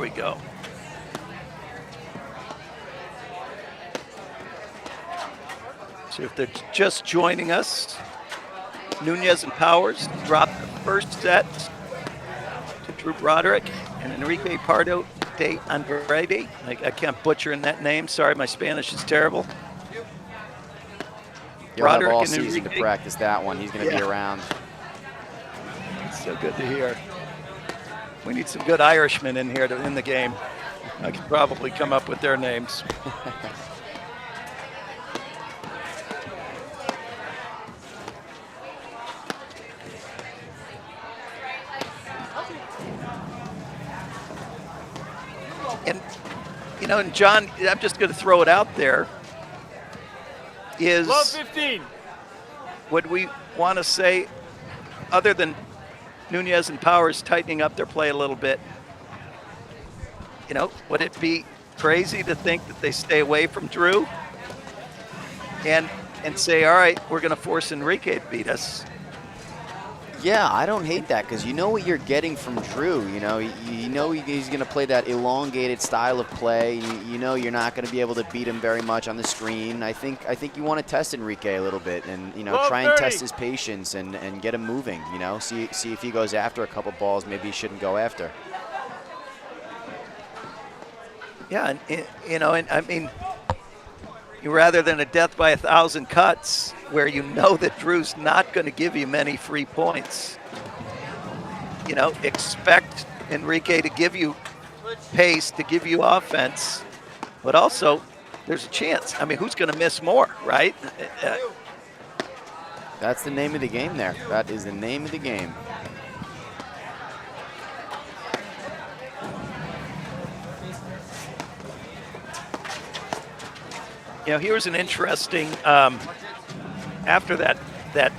we go. So if they're just joining us, Nunez and Powers dropped the first set to Drew Broderick and Enrique Pardo de Andrade. I can't butcher in that name. Sorry, my Spanish is terrible. You'll have all season to practice that one. He's going to be around. It's so good to hear. We need some good Irishmen in here in the game. I could probably come up with their names. And, you know, and John, I'm just going to throw it out there. Is Love 15. Would we want to say, other than Nunez and Powers tightening up their play a little bit, you know, would it be crazy to think that they stay away from Drew and say, all right, we're going to force Enrique to beat us? Yeah, I don't hate that because you know what you're getting from Drew. You know he's going to play that elongated style of play. You know you're not going to be able to beat him very much on the screen. I think you want to test Enrique a little bit and try and test his patience and get him moving. You know, see if he goes after a couple balls maybe he shouldn't go after. Yeah, and I mean, rather than a death by 1,000 cuts, where you know that Drew's not going to give you many free points, you know, expect Enrique to give you pace, to give you offense, but also there's a chance. I mean, who's going to miss more, right? That's the name of the game there. That is the name of the game. You know, here's an interesting, after that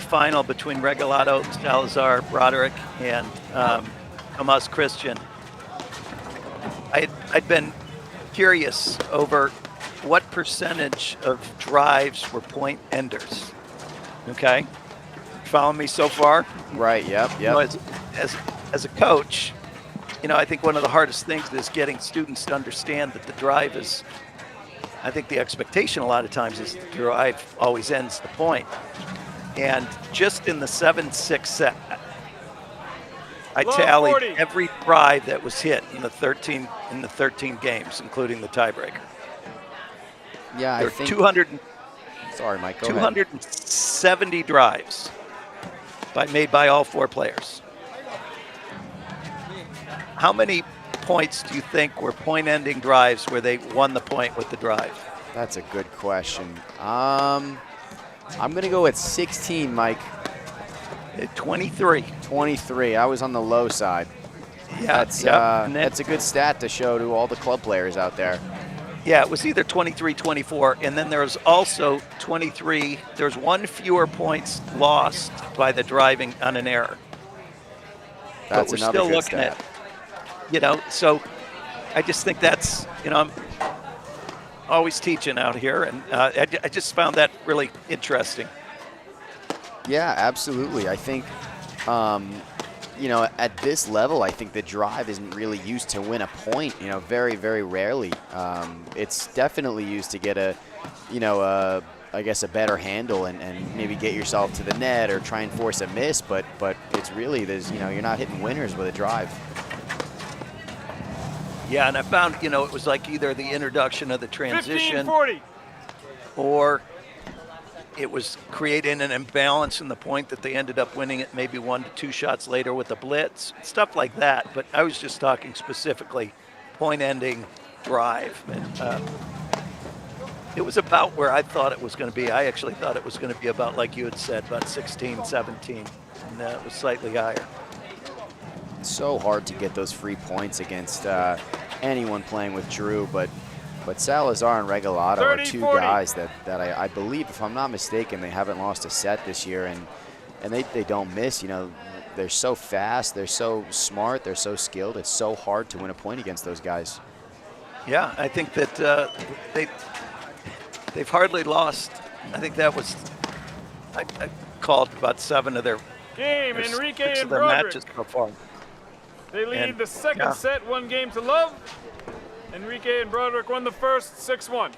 final between Regalado, Salazar, Broderick, and Tomas Christian, I'd been curious over what percentage of drives were point enders. Okay? Follow me so far? Right, yep. You know, as a coach, you know, I think one of the hardest things is getting students to understand that the drive is, I think the expectation a lot of times is the drive always ends the point. And just in the 7-6 set, I tallied 40. every drive that was hit in the 13 games, including the tiebreaker. Yeah, there I think 200. Sorry, Mike. Go 270 ahead. drives made by all four players. How many points do you think were point-ending drives where they won the point with the drive? That's a good question. I'm going to go at 16, Mike. 23. 23. I was on the low side. Yeah, that's a good stat to show to all the club players out there. Yeah, it was either 23, 24, and then there was also 23. There's one fewer points lost by the driving on an error. That's but we're another still good looking stat. at, you know, so I just think that's, you know, I'm always teaching out here, and I just found that really interesting. Yeah, absolutely. I think, you know, at this level, I think the drive isn't really used to win a point, you know, very, very rarely. It's definitely used to get a, you know, I guess a better handle and maybe get yourself to the net or try and force a miss, but it's really, you know, you're not hitting winners with a drive. Yeah, and I found, you know, it was like either the introduction of the transition 15-40. or it was creating an imbalance in the point that they ended up winning it maybe 1 to 2 shots later with a blitz, stuff like that. But I was just talking specifically point-ending drive. And it was about where I thought it was going to be. I actually thought it was going to be about, like you had said, about 16, 17, and it was slightly higher. It's so hard to get those free points against anyone playing with Drew, but Salazar and Regalado are 2 guys that I believe, if I'm not mistaken, they haven't lost a set this year, and they don't miss. You know, they're so fast, they're so smart, they're so skilled. It's so hard to win a point against those guys. Yeah, I think that they've hardly lost. I think that was I called about 7 of their Game, Enrique and their Broderick. matches so far. They lead And, the second yeah. set 1-0. Enrique and Broderick won the first 6-1.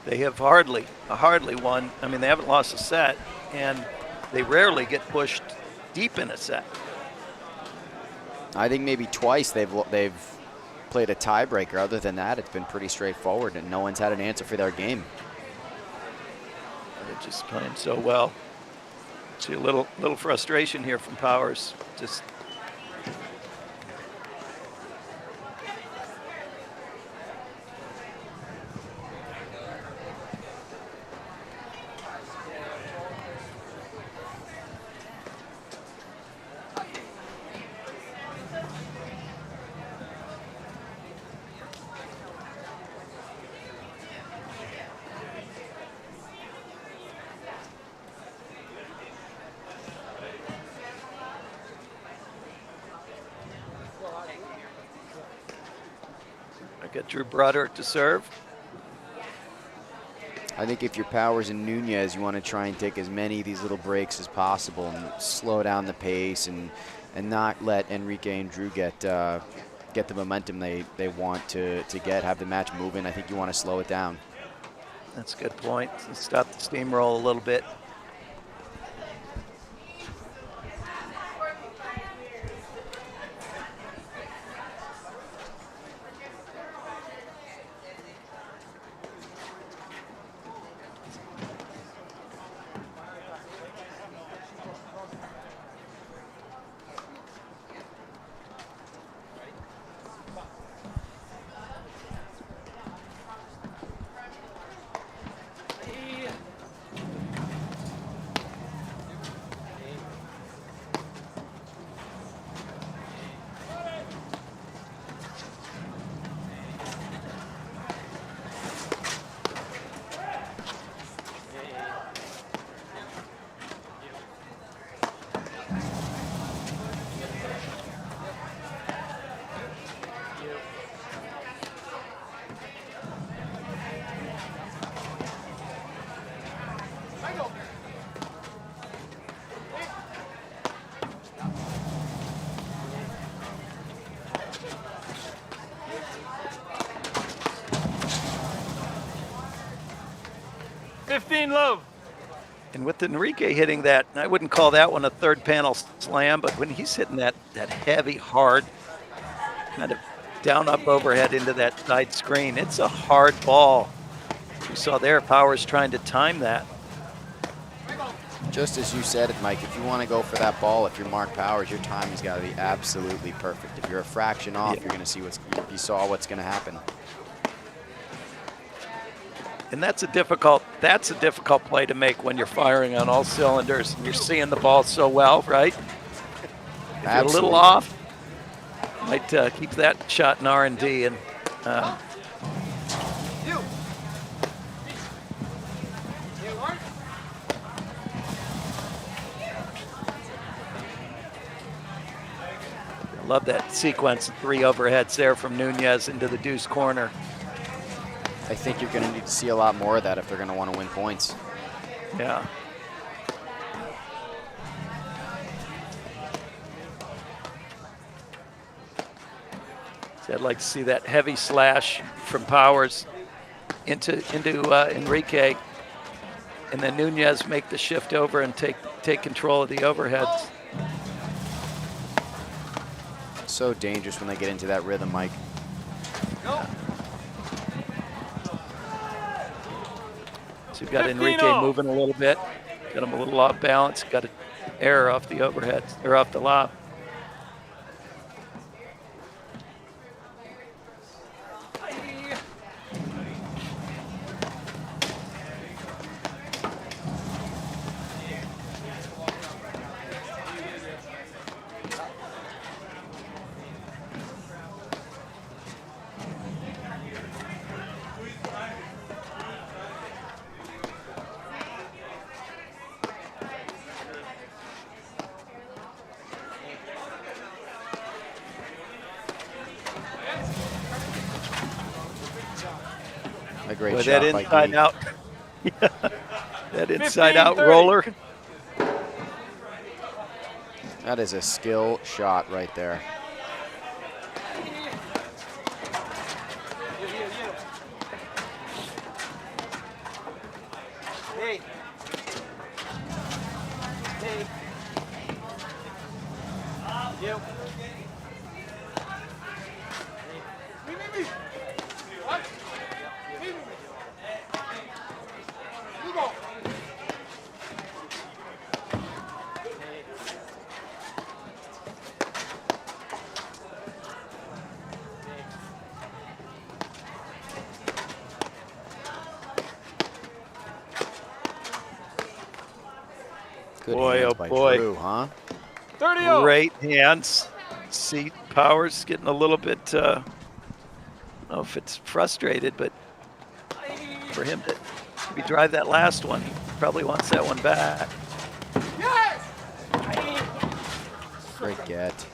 They have hardly won. I mean, they haven't lost a set, and they rarely get pushed deep in a set. I think maybe twice they've played a tiebreaker. Other than that, it's been pretty straightforward, and no one's had an answer for their game. They're just playing so well. See a little frustration here from Powers. Just get Drew Broderick to serve. I think if you're Powers and Nunez, you want to try and take as many of these little breaks as possible and slow down the pace and not let Enrique and Drew get the momentum they want to get, have the match moving. I think you want to slow it down. That's a good point. Stop the steamroll a little bit. Love. And with Enrique hitting that, I wouldn't call that one a third panel slam, but when he's hitting that heavy, hard, kind of down up overhead into that side screen, it's a hard ball. You saw there, Powers trying to time that. Just as you said it, Mike, if you want to go for that ball, if you're Mark Powers, your timing's got to be absolutely perfect. If you're a fraction off, you're going to see what's going to happen. And that's a difficult play to make when you're firing on all cylinders and you're seeing the ball so well, right? If you're a little off, might keep that shot in R&D. And I love that sequence of 3 overheads there from Nunez into the deuce corner. I think you're going to need to see a lot more of that if they're going to want to win points. Yeah. So I'd like to see that heavy slash from Powers into Enrique, and then Nunez make the shift over and take control of the overheads. So dangerous when they get into that rhythm, Mike. Go. So you've got Enrique moving a little bit, got him a little off balance, got an error off the overhead, or off the lob. A great Boy, shot that by inside Gee. out, that inside out roller. That is a skill shot right there. Good Boy, hands oh by boy. Drew, huh? 30-0. Great hands. See Powers getting a little bit, I don't know if it's frustrated, but for him to maybe drive that last one, he probably wants that one back. Great get.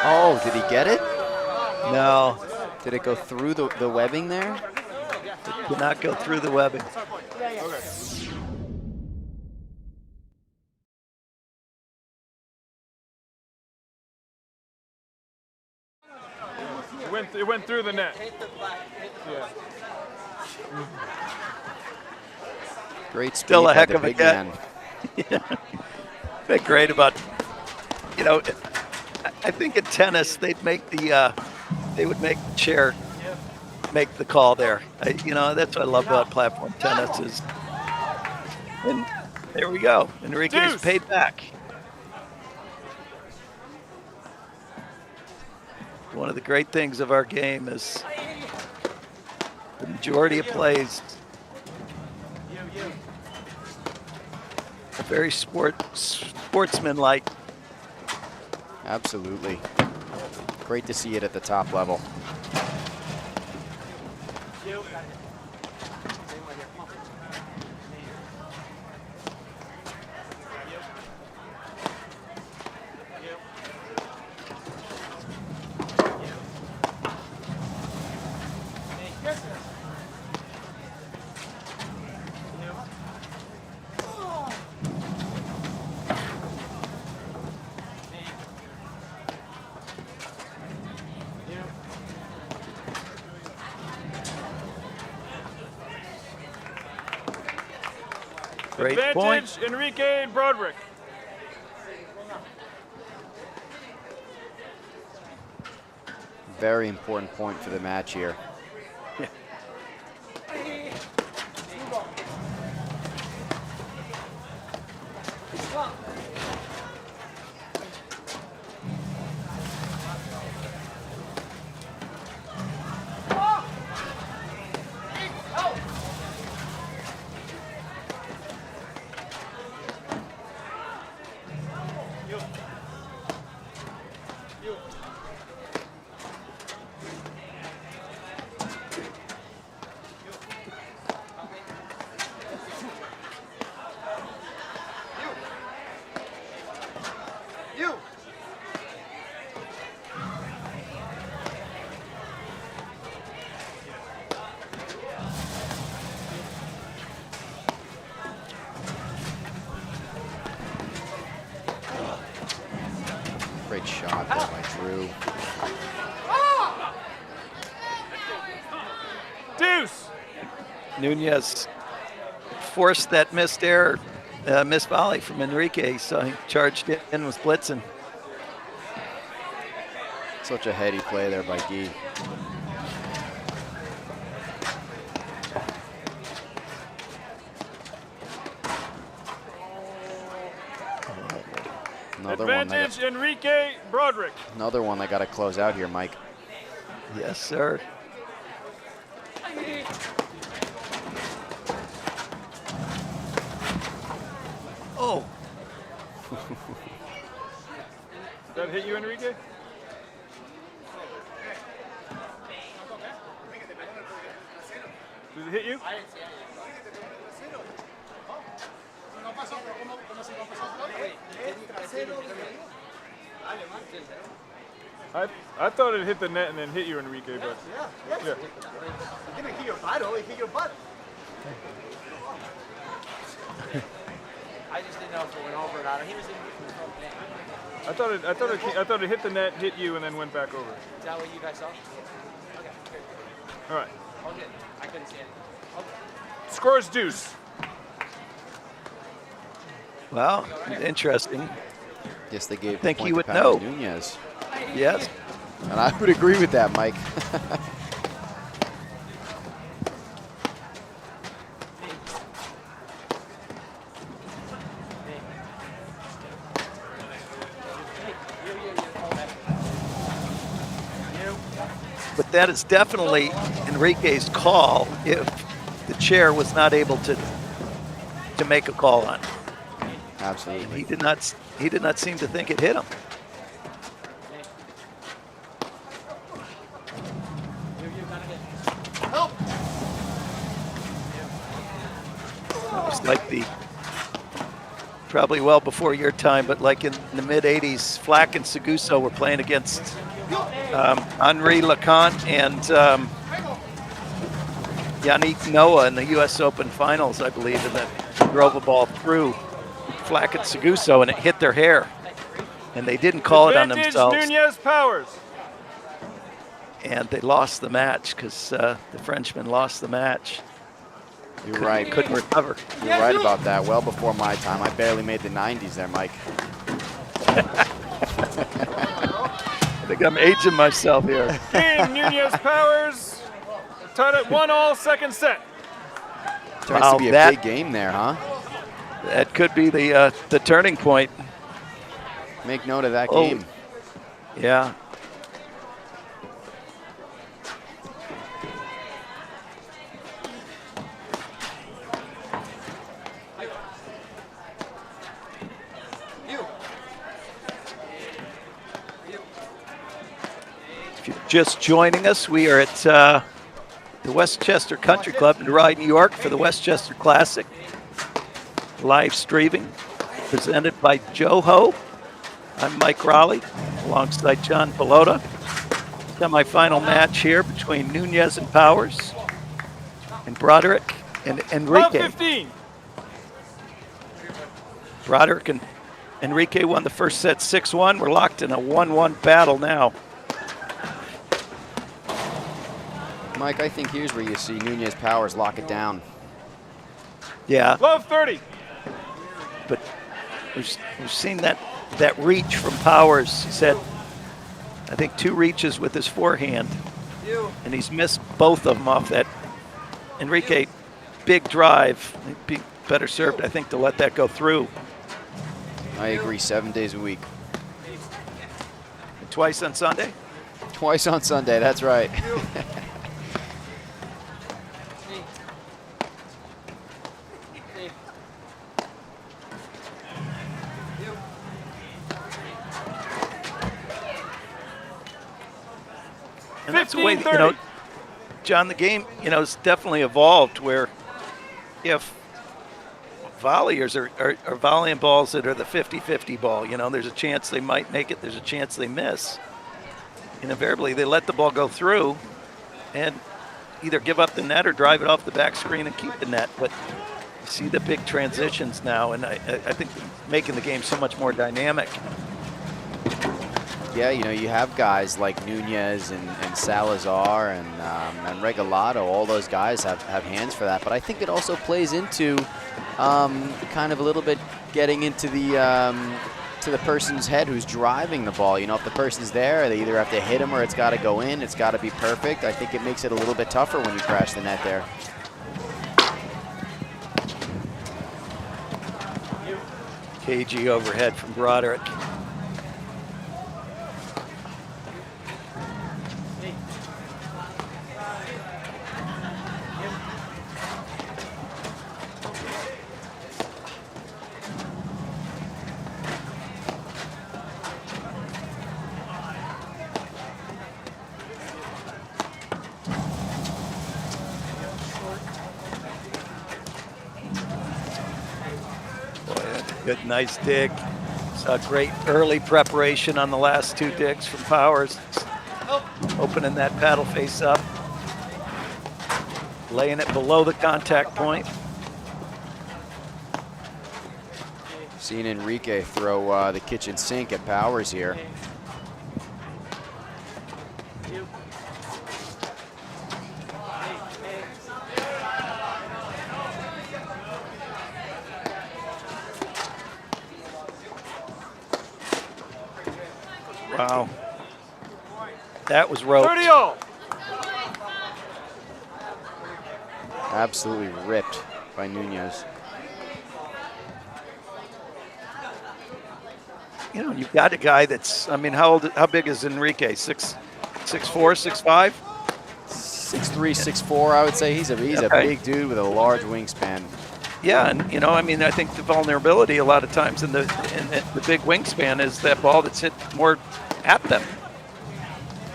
Oh, did he get it? No, Did it go through the webbing there? did not go through the webbing. It went through the net. Yeah. Great speed Still a by heck the of a big get. man. Been great about, I think in tennis they'd make they would make the chair make the call there. That's what I love about platform tennis is, and there we go. Enrique's Deuce. paid back. One of the great things of our game is the majority of plays are very sportsman-like. Absolutely. Great to see it at the top level. Great point. Advantage, Enrique and Broderick. Very important point for the match here. Great shot there by Drew. Deuce. Nunez forced that missed volley from Enrique, so he charged in with blitzing. Such a heady play there by Guy. Advantage, Enrique Broderick. Another one I got to close out here, Mike. Yes, sir. Oh, Did that hit you, Enrique? Did it hit you? I thought it hit the net and then hit you, Enrique, but yeah. It didn't hit your bottle, it hit your butt. I just didn't know if it went over or not. He was in I thought it hit the net, hit you, and then went back over. Is that what you guys saw? Okay, good. All right. All good. I couldn't see it. Scores deuce. well, interesting. Yes, they gave. Think the he point would to know. Nunez, Yes. and I would agree with that, Mike. But that is definitely Enrique's call if the chair was not able to make a call on it. Absolutely. He did not seem to think it hit him. It's like probably well before your time, but like in the mid 80s, Flack and Seguso were playing against Henri Leconte and Yannick Noah in the U.S. Open Finals, I believe, and then drove a ball through Flack and Seguso, and it hit their hair, and they didn't call it on Advantage themselves, Nunez Powers. and they lost the match because the Frenchman lost the match. You're right. Couldn't recover. You're right about that. Well before my time. I barely made the 90s there, Mike. I think I'm aging myself here. Game Nunez Powers. Tied at 1-1 second set. Turns Wow, to be a that- big game there, huh? That could be the turning point. Make note of that Oh. game. Yeah. If you're just joining us, we are at the Westchester Country Club in Rye, New York for the Westchester Classic. Live streaming, presented by Joho. I'm Mike Raleigh, alongside John Pelota. Semi-final match here between Nunes and Powers, and Broderick and Love Enrique. 15. Broderick and Enrique won the first set 6-1. We're locked in a 1-1 battle now. Mike, I think here's where you see Nunez Powers lock it down. Yeah, Love 30. but we've seen that reach from Powers. He's had, I think, 2 reaches with his forehand, and he's missed both of them off that. Enrique, big drive. He'd be better served, I think, to let that go through. I agree, 7 days a week. And twice on Sunday. Twice on Sunday, that's right. And that's the way, 15-30. John, the game, has definitely evolved where if volleyers are volleying balls that are the 50-50 ball, there's a chance they might make it, there's a chance they miss. And invariably, they let the ball go through and either give up the net or drive it off the back screen and keep the net. But you see the big transitions now, and I think making the game so much more dynamic. Yeah, you have guys like Nunez and Salazar and Regalado. All those guys have hands for that. But I think it also plays into kind of a little bit getting into the person's head who's driving the ball. If the person's there, they either have to hit him or it's got to go in. It's got to be perfect. I think it makes it a little bit tougher when you crash the net there. KG overhead from Broderick. Good, nice dig. Saw great early preparation on the last 2 digs from Powers. Opening that paddle face up. Laying it below the contact point. Seeing Enrique throw the kitchen sink at Powers here. Wow. That was roped. 30-all. Absolutely ripped by Nunez. You know, you've got a guy that's, I mean, how big is Enrique? 6'4", 6'5"? 6'3", 6'4", I would say. He's a Okay. big dude with a large wingspan. Yeah, and you know, I mean, I think the vulnerability a lot of times in the big wingspan is that ball that's hit more at them.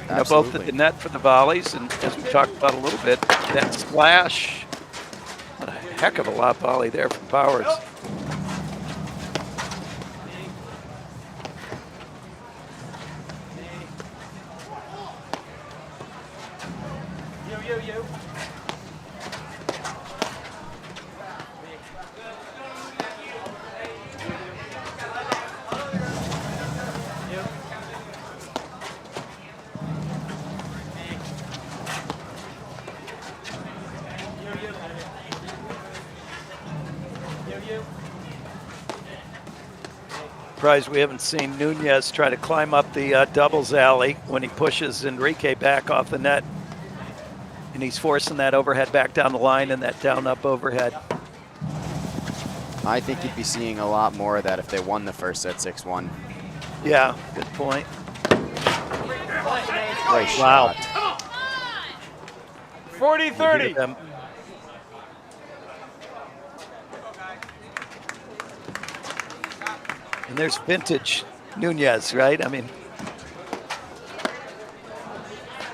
You know, both at the net for the volleys, and as we talked about a little bit, that splash. What a heck of a lob volley there from Powers. Surprised we haven't seen Nunez try to climb up the doubles alley when he pushes Enrique back off the net. And he's forcing that overhead back down the line and that down-up overhead. I think you'd be seeing a lot more of that if they won the first set 6-1. Yeah, good point. Great shot. 40-30. And there's vintage Nunez, right? I mean,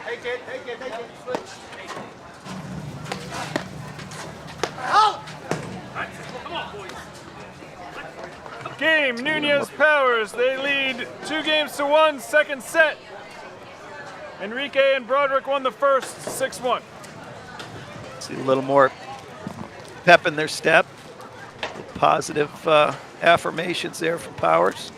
Take it. Switch. Out! Game, Nunez Powers. They lead 2-1, second set. Enrique and Broderick won the first 6-1. see a little more pep in their step. Positive affirmations there from Powers.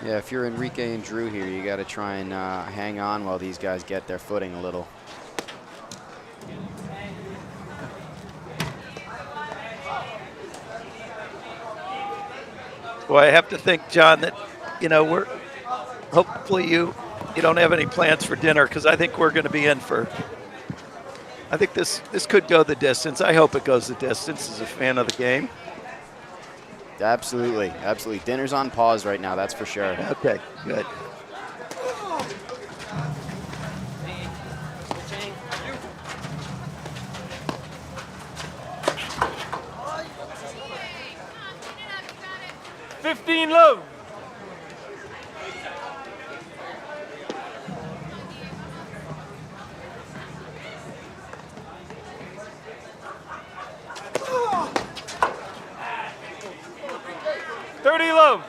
Yeah, if you're Enrique and Drew here, you got to try and hang on while these guys get their footing a little. Well, I have to think, John, that, you know, we're hopefully you don't have any plans for dinner, because I think we're going to be in for. I think this could go the distance. I hope it goes the distance as a fan of the game. Absolutely. Dinner's on pause right now, that's for sure. Okay, good. Love. Love.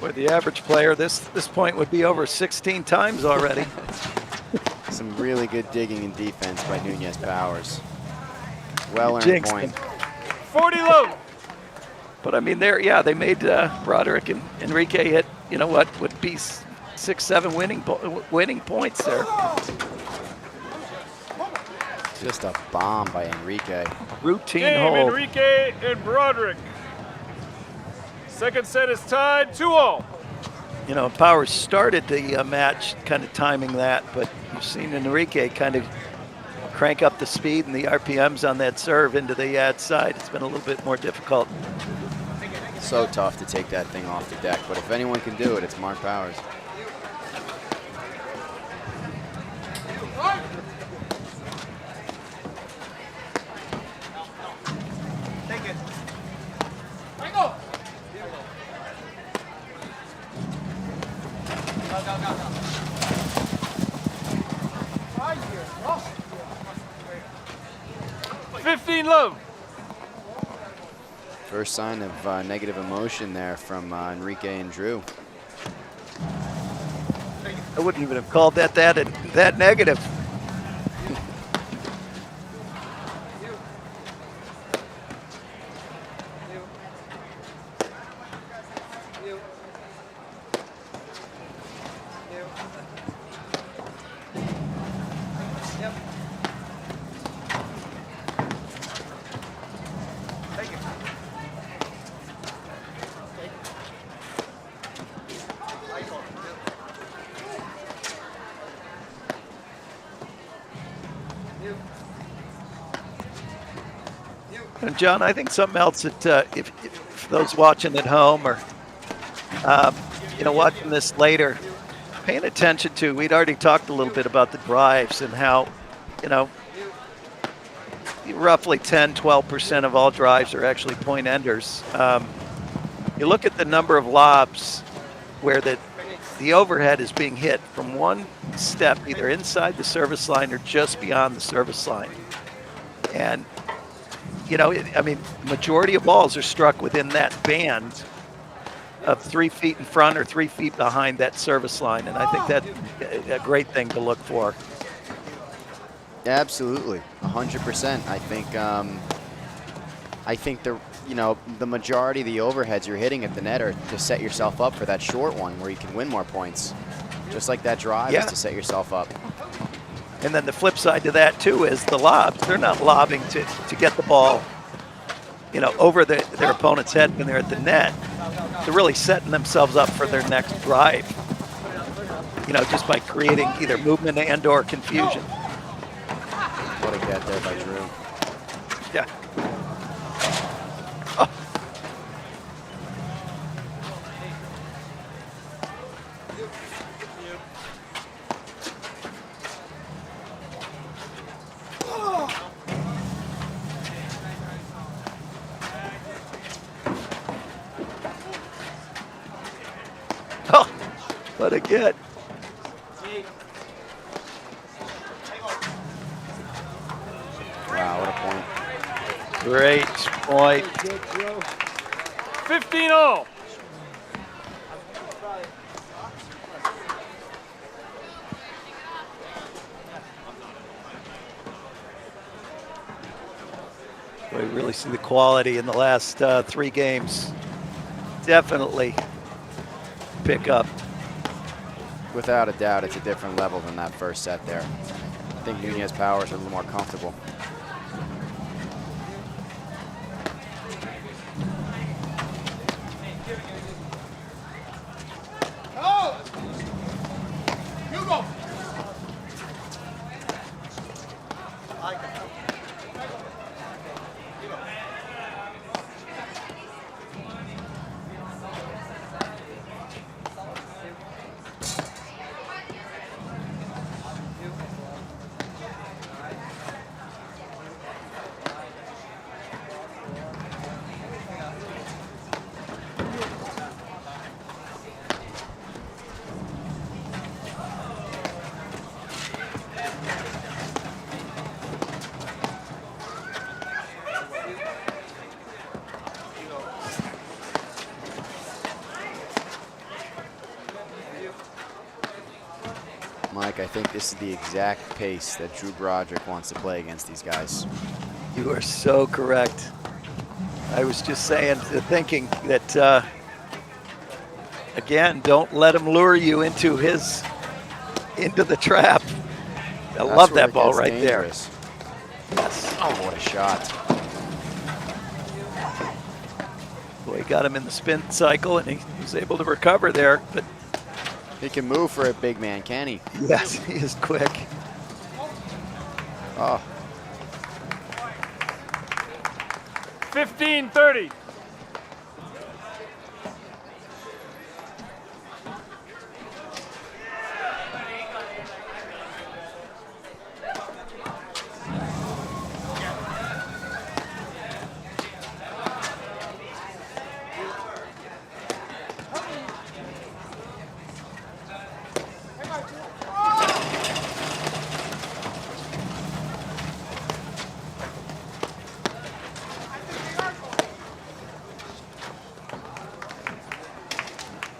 For the average player, this point would be over 16 times already. Some really good digging and defense by Nunes Powers. Well earned Jinxed point. him. 40 love. But I mean, they made Broderick and Enrique hit, you know what, would be 6-7 winning points there. Just a bomb by Enrique. Routine Game, hold. Enrique and Broderick. Second set is tied 2-all. You know, Powers started the match kind of timing that, but you've seen Enrique kind of crank up the speed and the RPMs on that serve into the ad side. It's been a little bit more difficult. So tough to take that thing off the deck, but if anyone can do it, it's Mark Powers. Take it. Go. Go. 15 love. First sign of negative emotion there from Enrique and Drew. I wouldn't even have called that negative. And John, I think something else that if those watching at home or watching this later, paying attention to, we'd already talked a little bit about the drives and how, roughly 10-12% of all drives are actually point enders. You look at the number of lobs where the overhead is being hit from one step, either inside the service line or just beyond the service line. And majority of balls are struck within that band of 3 feet in front or 3 feet behind that service line, and I think that's a great thing to look for. Absolutely, 100%. I think the majority of the overheads you're hitting at the net are to set yourself up for that short one where you can win more points. Just like that drive is to set yourself up. And then the flip side to that too is the lobs. They're not lobbing to get the ball, over their opponent's head when they're at the net. They're really setting themselves up for their next drive. Just by creating either movement and/or confusion. What a get there by Drew. Yeah. Oh. Oh, what a get. Wow, what a point. Great point. 15-all. We really see the quality in the last 3 games. Definitely pick up. Without a doubt, it's a different level than that first set there. I think Nunes Powers are a little more comfortable. Mike. I think this is the exact pace that Drew Broderick wants to play against these guys. You are so correct. I was just thinking that, again, don't let him lure you into the trap. I love that ball right dangerous. there. Yes. Oh, what a shot. Boy, he got him in the spin cycle, and he was able to recover there. But He can move for a big man, can he? yes, he is quick. Oh, 15-30.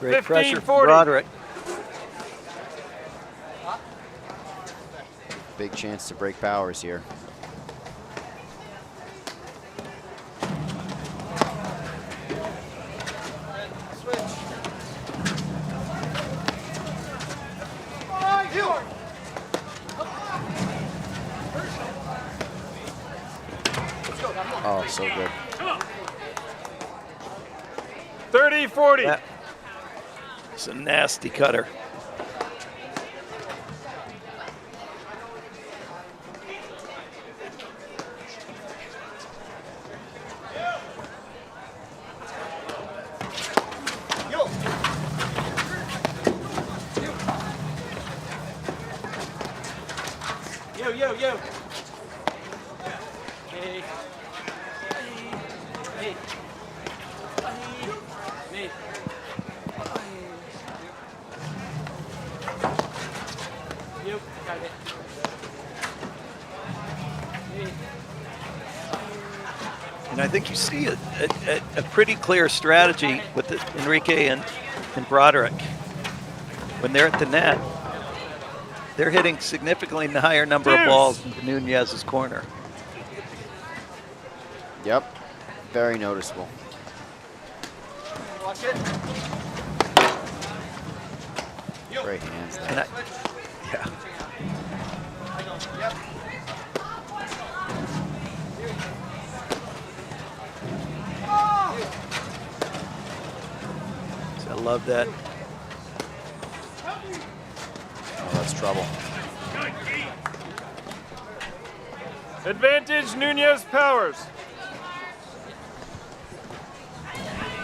Great pressure 15-40. from Broderick. big chance to break Powers here. Oh, so good. 30-40. It's a nasty cutter. Yo. Hey. Hey. Me. You got it. And I think you see a pretty clear strategy with Enrique and Broderick. When they're at the net, they're hitting significantly higher number of balls into Nunez's corner. Yep, very noticeable. Watch it. Great hands And there. yeah. So I love that. Oh, that's trouble. Advantage Nunez Powers.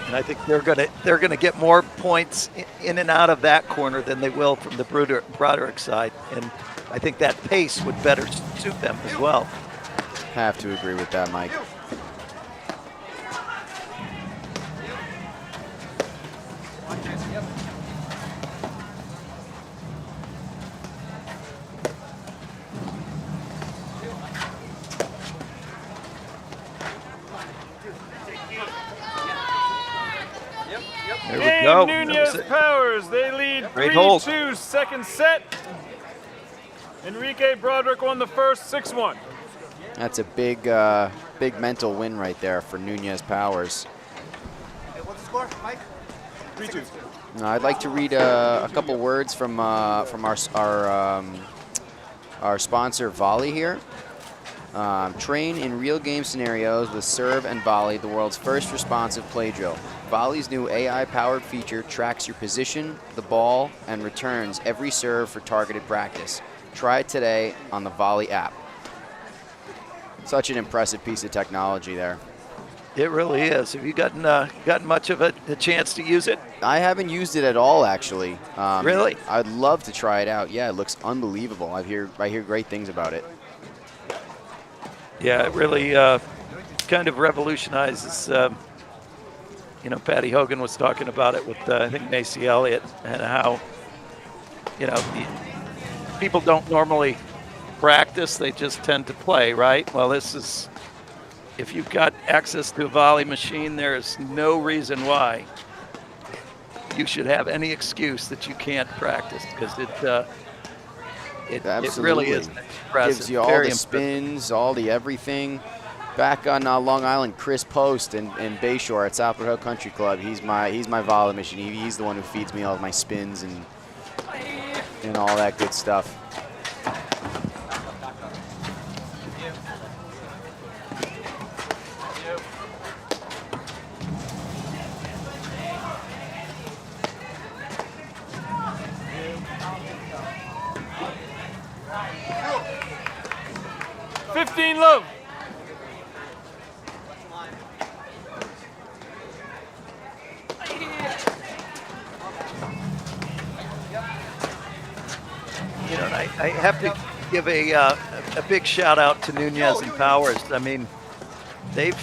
And I think they're gonna get more points in and out of that corner than they will from the Broderick side. And I think that pace would better suit them as well. Have to agree with that, Mike. There we Game go. Nunez Powers. They lead Great hold. 3-2 second set. Enrique Broderick won the first 6-1. That's a big, big mental win right there for Nunez Powers. Hey, what's the score, Mike? 3-2. Now, I'd like to read a couple words from our sponsor Volley here. Train in real game scenarios with serve and volley, the world's first responsive play drill. Volley's new AI-powered feature tracks your position, the ball, and returns every serve for targeted practice. Try it today on the Volley app. Such an impressive piece of technology there. It really is. Have you gotten much of a chance to use it? I haven't used it at all, actually. Really? I'd love to try it out. Yeah, it looks unbelievable. I hear great things about it. Yeah, it really kind of revolutionizes. Patty Hogan was talking about it with I think Macy Elliott, and how people don't normally practice; they just tend to play, right? Well, this is, if you've got access to a volley machine, there is no reason why you should have any excuse that you can't practice, because It Absolutely. really is impressive. Gives you all Very the impressive. spins, all the everything. Back on Long Island, Chris Post in Bayshore at Southwood Hill Country Club. He's my volley machine. He's the one who feeds me all of my spins and all that good stuff. Love. You know, and I have to give a big shout out to Nunes and Powers. I mean, they've,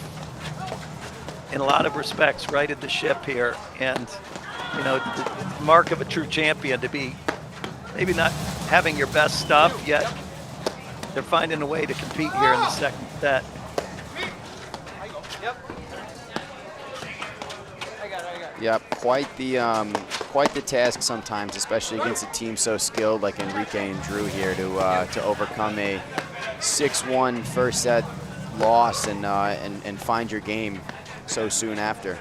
in a lot of respects, righted the ship here, and you know, the mark of a true champion to be maybe not having your best stuff yet. They're finding a way to compete here in the second set. Yep, quite the task sometimes, especially against a team so skilled like Enrique and Drew here to overcome a 6-1 first set loss and find your game so soon after.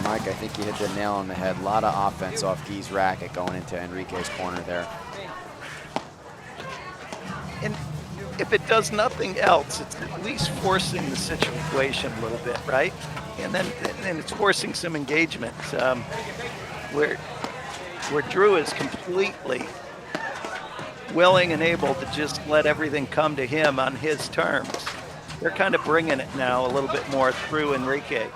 Mike, I think you hit the nail on the head. A lot of offense off Guy's racket going into Enrique's corner there. And if it does nothing else, it's at least forcing the situation a little bit, right? And then it's forcing some engagement where Drew is completely willing and able to just let everything come to him on his terms. They're kind of bringing it now a little bit more through Enrique.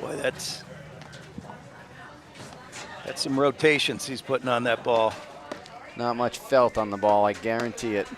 Boy, that's some rotations he's putting on that ball. Not much felt on the ball, I guarantee it.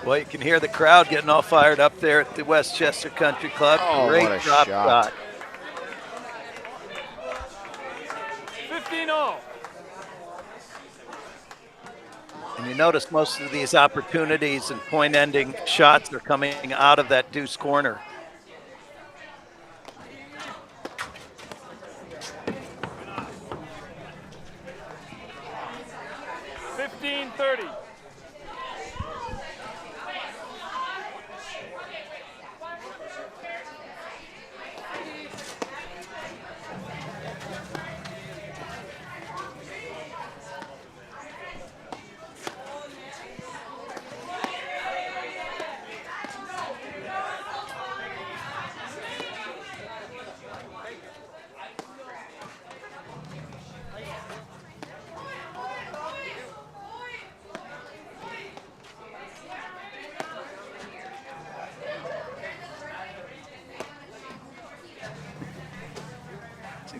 Well, you can hear the crowd getting all fired up there at the Westchester Country Club. Oh, Great what a drop shot. 15-all. And you notice most of these opportunities and point-ending shots are coming out of that deuce corner.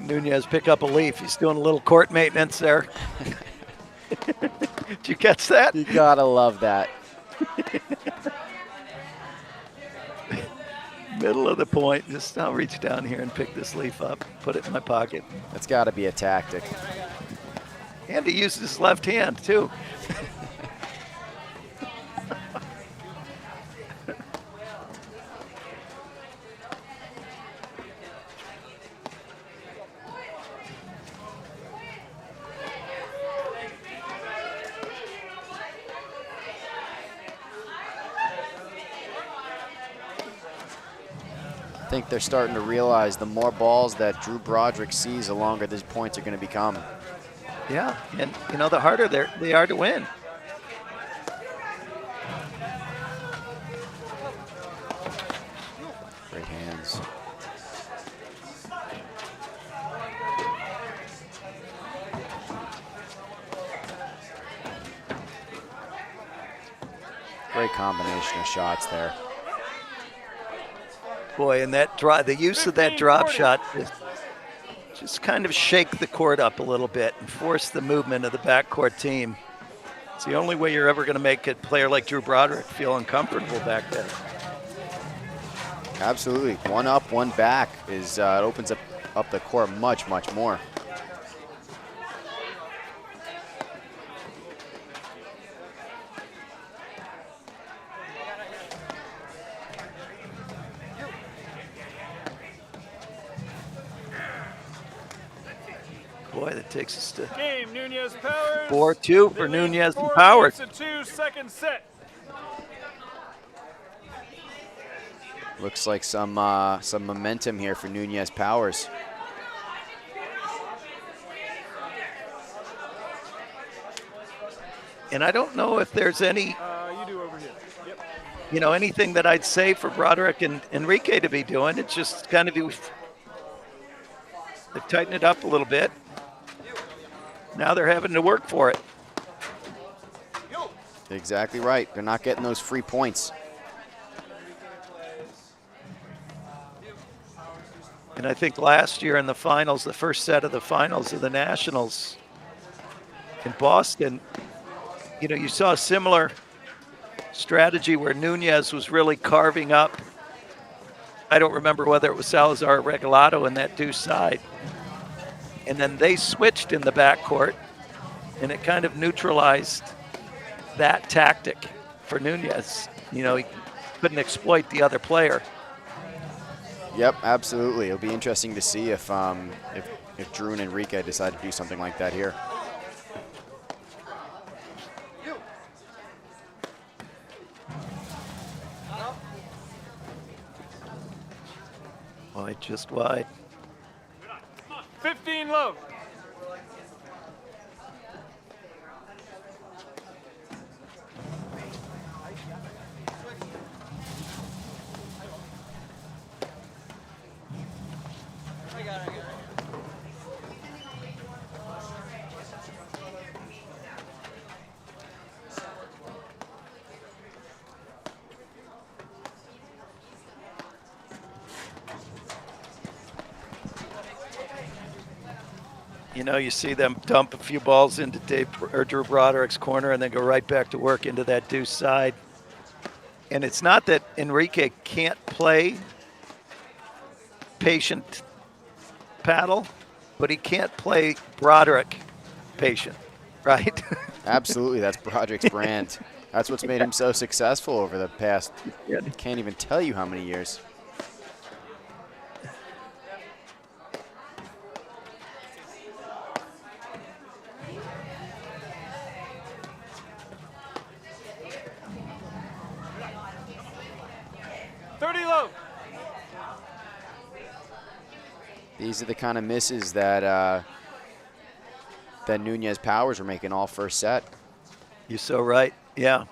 Nunez pick up a leaf. He's doing a little court maintenance there. Did you catch that? You gotta love that. Middle of the point. Just I'll reach down here and pick this leaf up, put it in my pocket. That's gotta be a tactic. And he uses his left hand too. I think they're starting to realize the more balls that Drew Broderick sees, the longer these points are going to become. Yeah, and you know, the harder they are to win. Great hands. Great combination of shots there. Boy, and that the use of that drop shot just kind of shake the court up a little bit and force the movement of the backcourt team. It's the only way you're ever going to make a player like Drew Broderick feel uncomfortable back there. Absolutely. One up, one back is it opens up the court much, much more. Boy, that takes us to Game, Nunez Powers. 4-2 for They lead Nunez and 4 Powers. games to 2, second set. Looks like some momentum here for Nunez Powers. And I don't know if there's any, You do over here. Yep. you know, anything that I'd say for Broderick and Enrique to be doing. It's just kind of they've tightened it up a little bit. Now they're having to work for it. Exactly right. They're not getting those free points. And I think last year in the finals, the first set of the finals of the Nationals in Boston, you know, you saw a similar strategy where Nunez was really carving up. I don't remember whether it was Salazar or Regalado in that deuce side. And then they switched in the backcourt, and it kind of neutralized that tactic for Nunez. You know, he couldn't exploit the other player. Yep, absolutely. It'll be interesting to see if Drew and Enrique decide to do something like that here. Wide, just wide. 15 love. You know, you see them dump a few balls into Drew Broderick's corner and then go right back to work into that deuce side. And it's not that Enrique can't play patient paddle, but he can't play Broderick patient, right? Absolutely, that's Broderick's brand. That's what's made him so successful over the past, can't even tell you how many years. These are the kind of misses that that Nunez Powers were making all first set. You're so right. Yeah.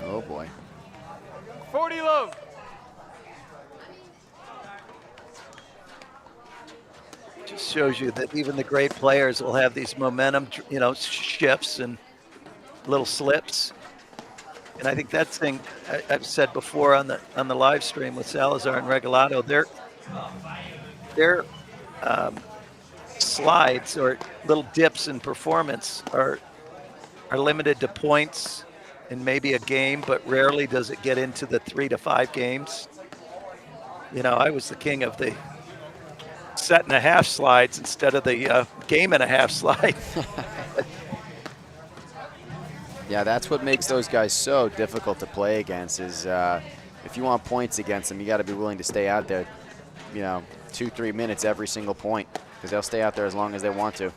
Oh boy. 40 love. shows you that even the great players will have these momentum, shifts and little slips. And I think that thing I've said before on the live stream with Salazar and Regalado, their slides or little dips in performance are limited to points and maybe a game, but rarely does it get into the 3 to 5 games. I was the king of the set and a half slides instead of the game and a half slide. Yeah, that's what makes those guys so difficult to play against is if you want points against them, you got to be willing to stay out there, 2-3 minutes every single point because they'll stay out there as long as they want to.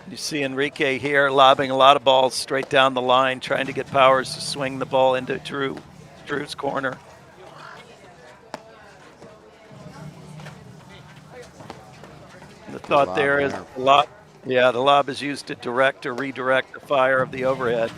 You see Enrique here lobbing a lot of balls straight down the line, trying to get Powers to swing the ball into Drew's corner. The thought there is the lob is used to direct or redirect the fire of the overhead.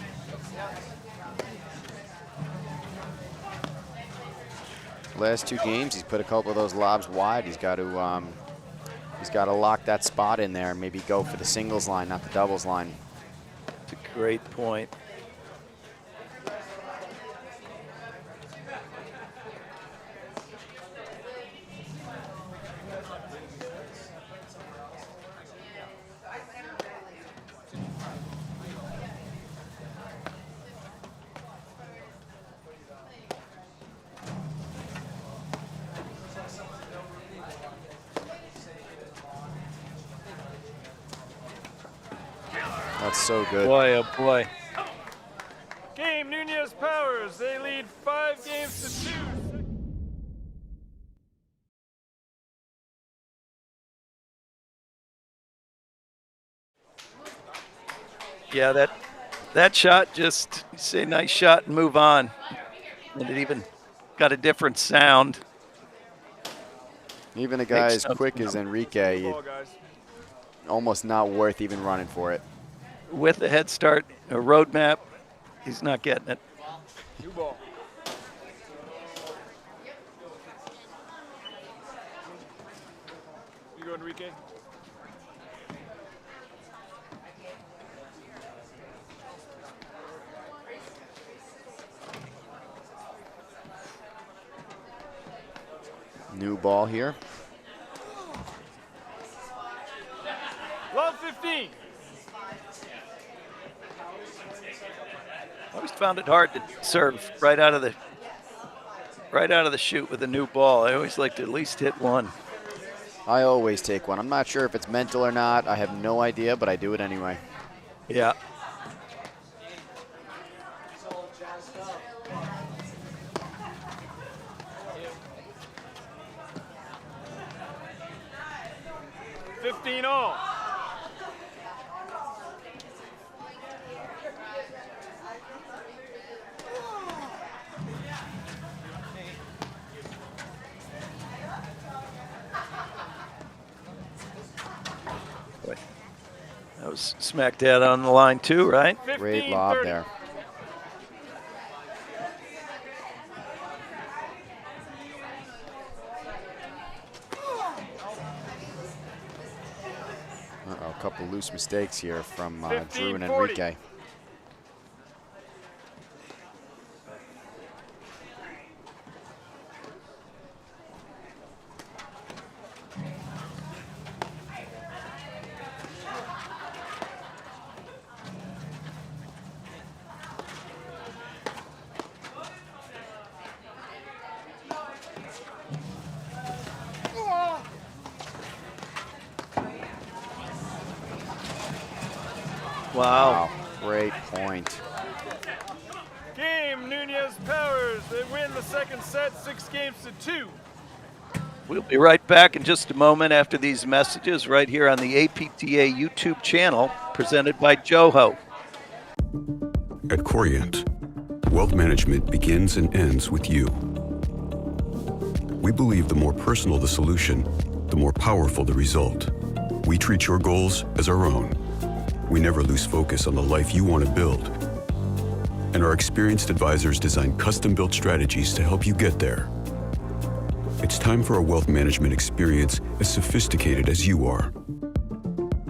Last 2 games, he's put a couple of those lobs wide. He's got to lock that spot in there and maybe go for the singles line, not the doubles line. It's a great point. That's so good. Boy, oh boy. Game Nunez Powers. They lead 5 games to 2. Yeah, that shot, just say nice shot and move on. And it even got a different sound. Even a guy as quick as Enrique, almost not worth even running for it. With a head start, a roadmap, he's not getting it. New ball. You go, Enrique. New ball here. Love 15. I always found it hard to serve right out of the chute with a new ball. I always like to at least hit one. I always take one. I'm not sure if it's mental or not. I have no idea, but I do it anyway. Yeah. All. That was smack dab on the line too, right? Great lob there. A couple loose mistakes here from Drew and Enrique. Wow. Great point. Game Nunez Powers. They win the second set, 6 games to 2. We'll be right back in just a moment after these messages right here on the APTA YouTube channel presented by Joho. At Corient, wealth management begins and ends with you. We believe the more personal the solution, the the more powerful the result. We treat your goals as our own. We never lose focus on the life you want to build. And our experienced advisors design custom-built strategies to help you get there. It's time for a wealth management experience as sophisticated as you are.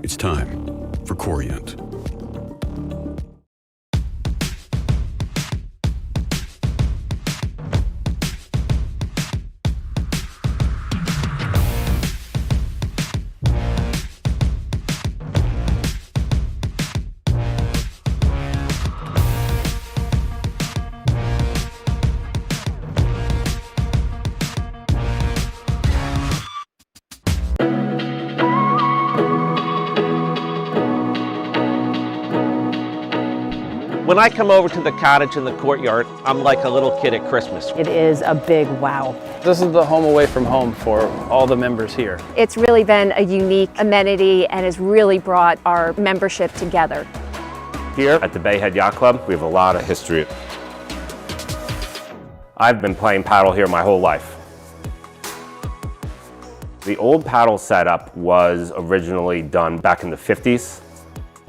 It's time for Corient. When I come over to the cottage in the courtyard, I'm like a little kid at Christmas. It is a big wow. This is the home away from home for all the members here. It's really been a unique amenity and has really brought our membership together. Here at the Head Yacht Club, we have a lot of history. I've been playing paddle here my whole life. The old paddle setup was originally done back in the 50s.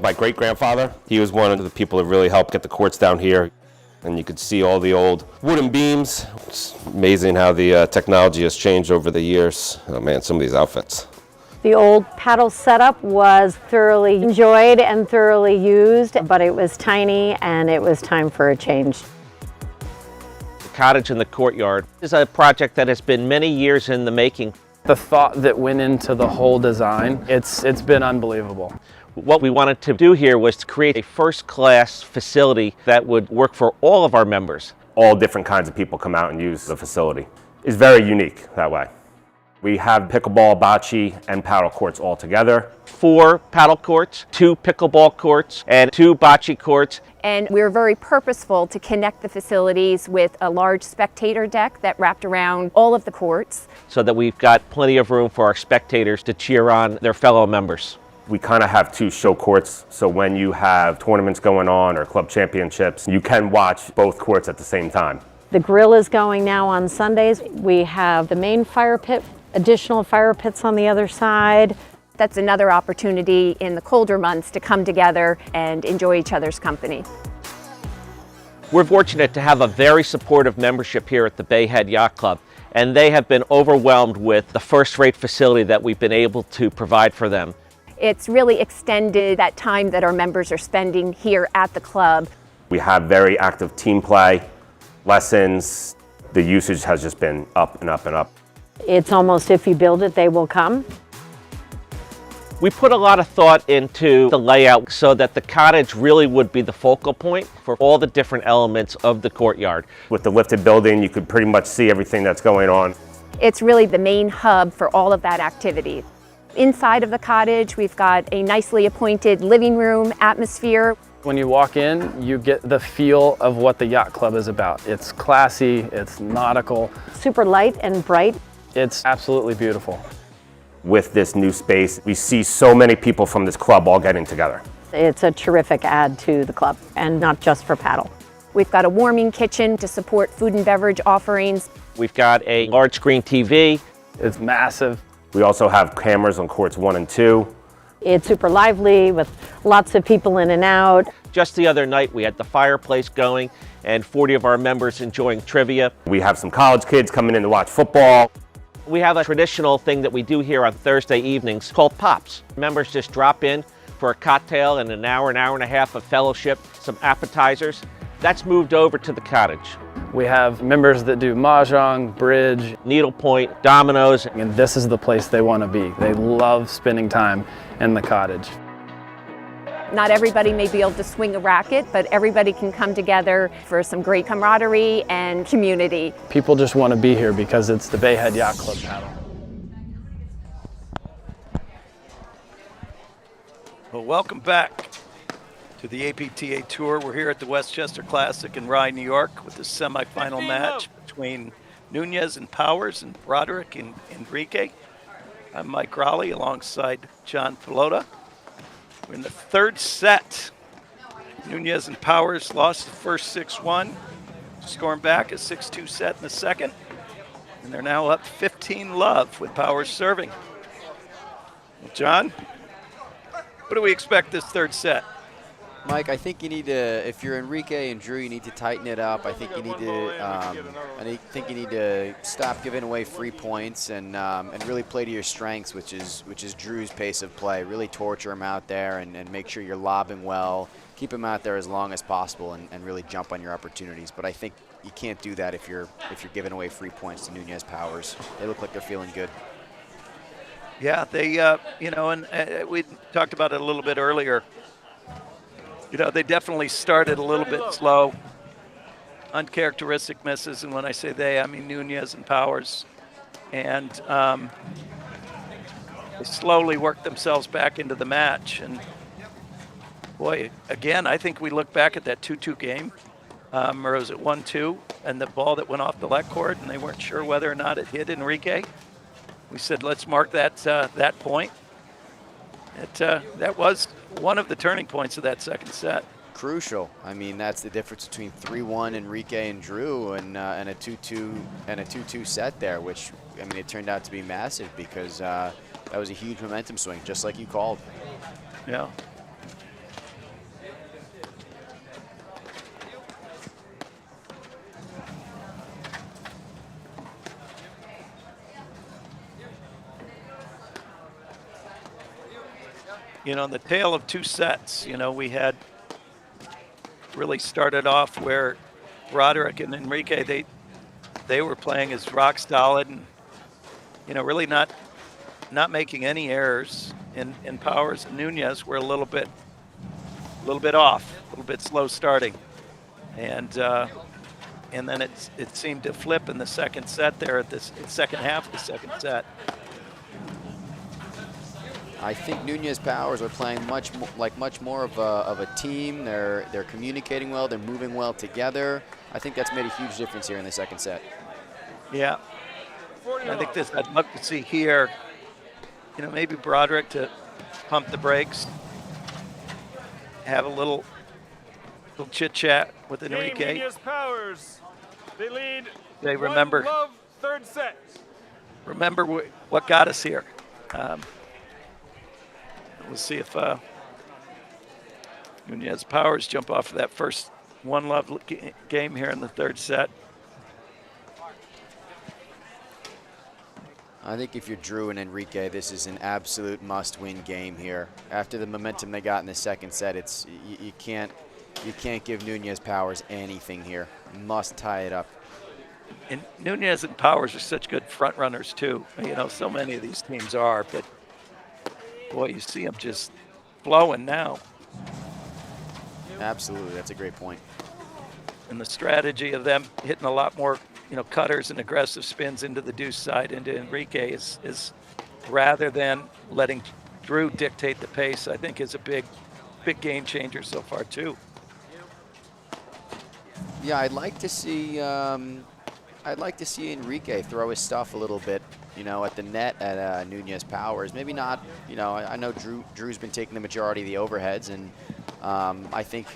My great-grandfather, he was one of the people that really helped get the courts down here. And you could see all the old wooden beams. It's amazing how the technology has changed over the years. Oh man, some of these outfits. The old paddle setup was thoroughly enjoyed and thoroughly used, but it was tiny and it was time for a change. The cottage in the courtyard is a project that has been many years in the making. The thought that went into the whole design, it's been unbelievable. What we wanted to do here was to create a first-class facility that would work for all of our members. All different kinds of people come out and use the facility. It's very unique that way. We have pickleball, bocce, and paddle courts all together. 4 paddle courts, 2 pickleball courts, and 2 bocce courts. And we were very purposeful to connect the facilities with a large spectator deck that wrapped around all of the courts. So that we've got plenty of room for our spectators to cheer on their fellow members. We kind of have 2 show courts, so when you have tournaments going on or club championships, you can watch both courts at the same time. The grill is going now on Sundays. We have the main fire pit, additional fire pits on the other side. That's another opportunity in the colder months to come together and enjoy each other's company. We're fortunate to have a very supportive membership here at the Head Yacht Club, and they have been overwhelmed with the first-rate facility that we've been able to provide for them. It's really extended that time that our members are spending here at the club. We have very active team play, lessons. The usage has just been up and up and up. It's almost if you build it, they will come. We put a lot of thought into the layout so that the cottage really would be the focal point for all the different elements of the courtyard. With the lifted building, you could pretty much see everything that's going on. It's really the main hub for all of that activity. Inside of the cottage, we've got a nicely appointed living room atmosphere. When you walk in, you get the feel of what the yacht club is about. It's classy, it's nautical. Super light and bright. It's absolutely beautiful. With this new space, we see so many people from this club all getting together. It's a terrific add to the club, and not just for paddle. We've got a warming kitchen to support food and beverage offerings. We've got a large screen TV. It's massive. We also have cameras on courts 1 and 2. It's super lively with lots of people in and out. Just the other night, we had the fireplace going and 40 of our members enjoying trivia. We have some college kids coming in to watch football. We have a traditional thing that we do here on Thursday evenings called Pops. Members just drop in for a cocktail and an hour and a half of fellowship, some appetizers. That's moved over to the cottage. We have members that do mahjong, bridge, needlepoint, dominoes. And this is the place they want to be. They love spending time in the cottage. Not everybody may be able to swing a racket, but everybody can come together for some great camaraderie and community. People just want to be here because it's the Head Yacht Club paddle. Well, welcome back to the APTA Tour. We're here at the Westchester Classic in Rye, New York, with the semifinal match between Nunez and Powers and Broderick and Enrique. I'm Mike Raleigh alongside John Pelota. We're in the third set. Nunez and Powers lost the first 6-1, scoring back a 6-2 set in the second. And they're now up 15-love with Powers serving. John, what do we expect this third set? Mike, I think you need to, if you're Enrique and Drew, you need to tighten it up. I think you need to stop giving away free points and really play to your strengths, which is Drew's pace of play. Really torture him out there and make sure you're lobbing well. Keep him out there as long as possible and really jump on your opportunities. But I think you can't do that if you're giving away free points to Nunes Powers. They look like they're feeling good. Yeah, they, we talked about it a little bit earlier. They definitely started a little bit slow, uncharacteristic misses, and when I say they, I mean Nunez and Powers. And they slowly worked themselves back into the match. And boy, again, I think we look back at that 2-2 game, or was it 1-2, and the ball that went off the left court, and they weren't sure whether or not it hit Enrique. We said, let's mark that point. That was one of the turning points of that second set. Crucial. I mean, that's the difference between 3-1 Enrique and Drew and a 2-2 set there, which, I mean, it turned out to be massive because that was a huge momentum swing, just like you called. Yeah. In the tale of two sets, we had really started off where Broderick and Enrique, they were playing as rock solid and, really not making any errors. In Powers and Nunez were a little bit off, a little bit slow starting. And then it seemed to flip in the second set there at this second half of the second set. I think Nunes Powers are playing much more of a team. They're communicating well. They're moving well together. I think that's made a huge difference here in the second set. Yeah, I think I'd love to see here. Maybe Broderick to pump the brakes, have a little chit chat with Enrique. Nunes Powers. They lead. They remember. Love third set. Remember what got us here. We'll see if Nunes Powers jump off of that first one-love game here in the third set. I think if you're Drew and Enrique, this is an absolute must-win game here. After the momentum they got in the second set, you can't give Nunes Powers anything here. Must tie it up. And Nunez and Powers are such good front runners too. So many of these teams are, but boy, you see them just flowing now. Absolutely, that's a great point. And the strategy of them hitting a lot more, cutters and aggressive spins into the deuce side into Enrique is rather than letting Drew dictate the pace, I think is a big game changer so far too. Yeah, I'd like to see Enrique throw his stuff a little bit, at the net at Nunes Powers. Maybe not, I know Drew's been taking the majority of the overheads, and I think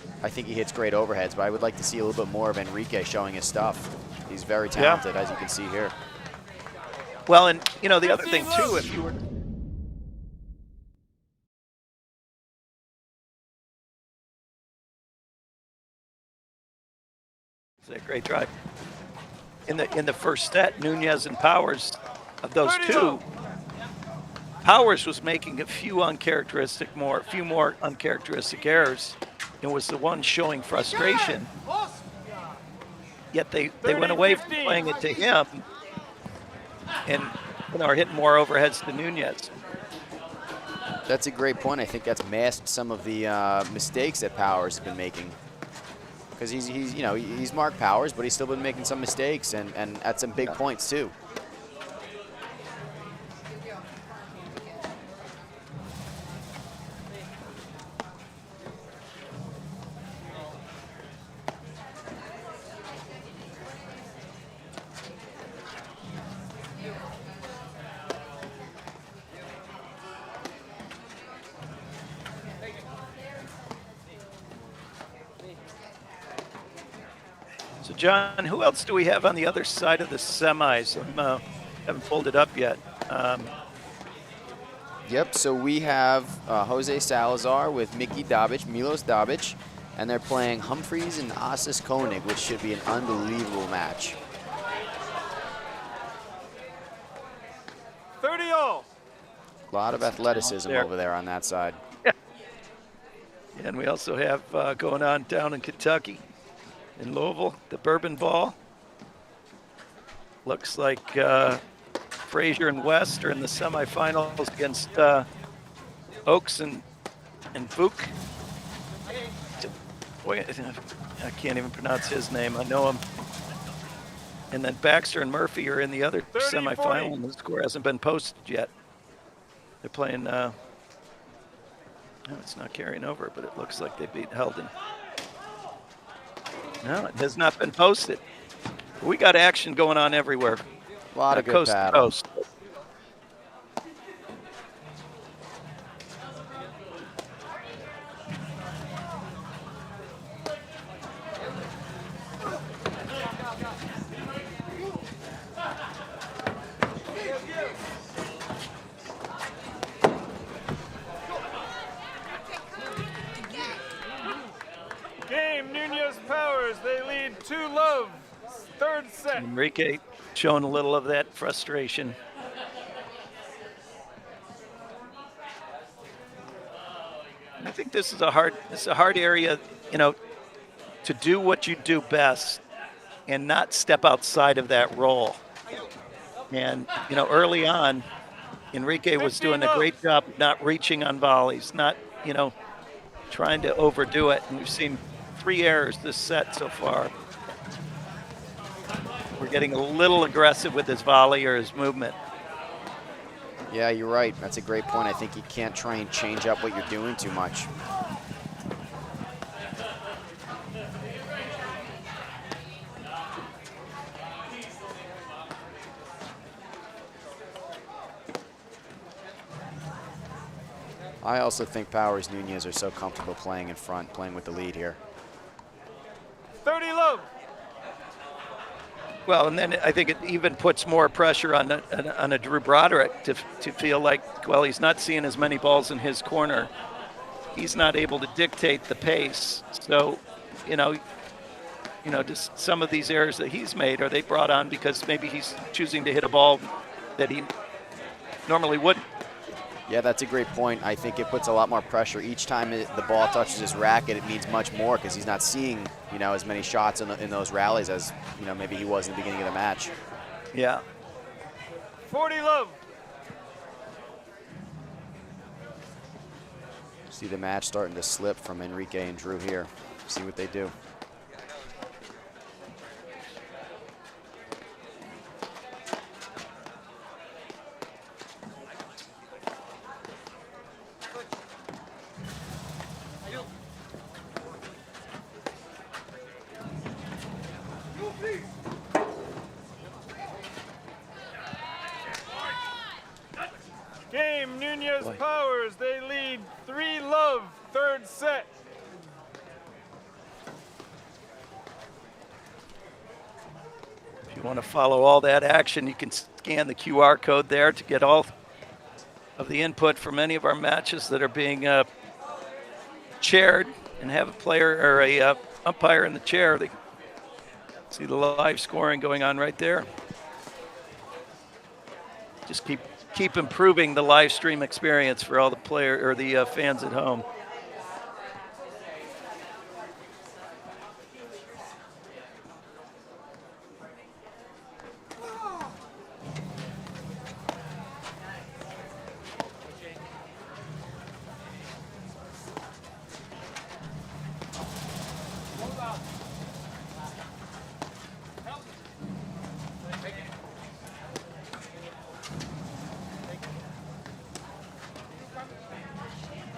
he hits great overheads, but I would like to see a little bit more of Enrique showing his stuff. He's very talented, as you can see here. Well, and, the other thing, too, if you were... It's a great drive. In the first set, Nunez and Powers, of those two, Powers was making a few more uncharacteristic errors, and was the one showing frustration. Yet they went away from playing it to him, and are hitting more overheads to Nunez. That's a great point. I think that's masked some of the mistakes that Powers has been making. Because he's Mark Powers, but he's still been making some mistakes and at some big points too. So, John, who else do we have on the other side of the semis? Haven't pulled it up yet. Yep, so we have Jose Salazar with Milos Dabic, and they're playing Humphreys and Asis Koenig, which should be an unbelievable match. 30 all. A lot of athleticism over there on that side. And we also have going on down in Kentucky, in Louisville, the Bourbon Ball. Looks like Frazier and West are in the semifinals against Oaks and Fook. Boy, I can't even pronounce his name. I know him. And then Baxter and Murphy are in the other 30, semifinal, 40. and the score hasn't been posted yet. They're playing. No, it's not carrying over, but it looks like they beat Heldon. No, it has not been posted. We got action going on everywhere. A lot of good coast paddle. to coast. Game, Nunez Powers. They lead 2-love. Third set. Enrique showing a little of that frustration. I think this is a hard area, to do what you do best and not step outside of that role. And, early on, Enrique was doing a great job not reaching on volleys, not, trying to overdo it. And we've seen 3 errors this set so far. We're getting a little aggressive with his volley or his movement. Yeah, you're right. That's a great point. I think you can't try and change up what you're doing too much. I also think Powers Nunez are so comfortable playing in front, playing with the lead here. 30-love. Well, and then I think it even puts more pressure on a Drew Broderick to feel like, well, he's not seeing as many balls in his corner. He's not able to dictate the pace. So, just some of these errors that he's made, are they brought on because maybe he's choosing to hit a ball that he normally wouldn't? Yeah, that's a great point. I think it puts a lot more pressure. Each time the ball touches his racket, it means much more because he's not seeing, as many shots in those rallies as, maybe he was in the beginning of the match. Yeah. 40-love. See the match starting to slip from Enrique and Drew here. See what they do. Game, Nunez Powers. They lead 3-love. Third set. If you want to follow all that action, you can scan the QR code there to get all of the input from any of our matches that are being chaired, and have a player or a umpire in the chair. They see the live scoring going on right there. Just keep improving the live stream experience for all the player or the fans at home.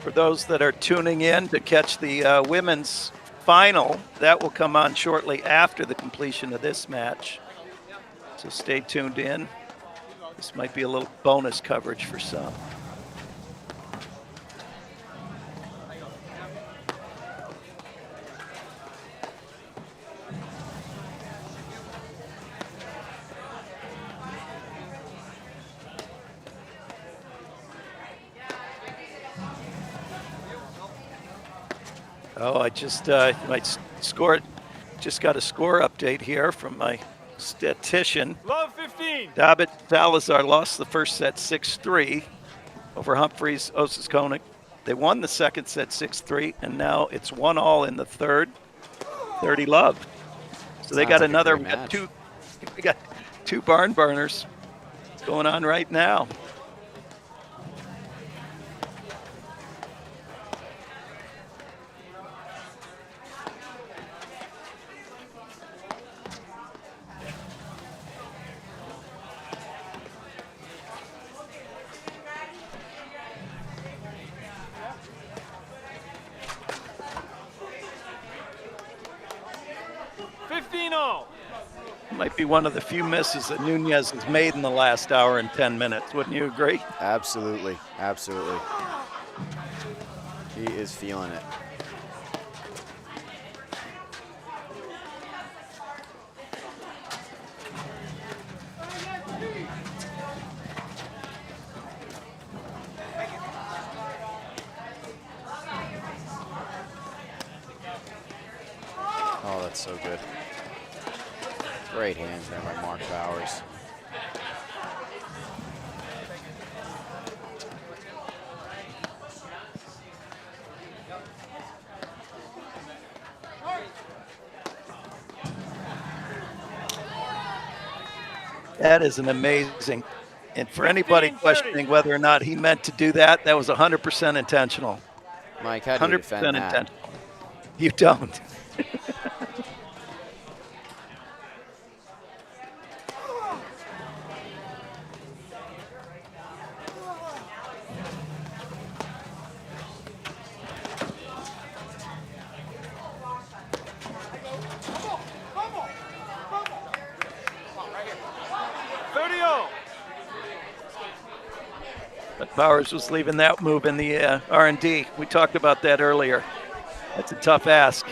For those that are tuning in to catch the women's final, that will come on shortly after the completion of this match. So stay tuned in. This might be a little bonus coverage for some. Oh, I just just got a score update here from my statistician. Love 15. David Salazar lost the first set 6-3 over Humphreys Osaskonik. They won the second set 6-3, and now it's 1-1 in the third. 30 love. So they Sounds got like a another. great match. We got two barn burners going on right now. Might be one of the few misses that Nunez has made in the last hour and 10 minutes. Wouldn't you agree? Absolutely, absolutely. He is feeling it. Oh, that's so good. Great hands there by Mark Powers. That is an amazing. And for anybody questioning whether or not he meant to do that, that was 100% intentional. Mike, how do you defend 100% that? intentional. You don't. But Powers was leaving that move in the R&D. We talked about that earlier. That's a tough ask.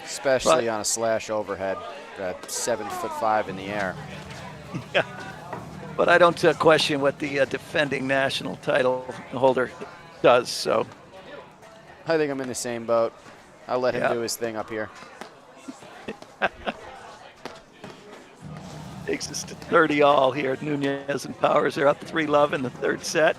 Especially on a slash overhead at 7'5" in the air. Yeah. But I don't question what the defending national title holder does. So I think I'm in the same boat. I'll let him do his thing up here. Takes us to 30-all here. Nunez and Powers are up 3-love in the third set.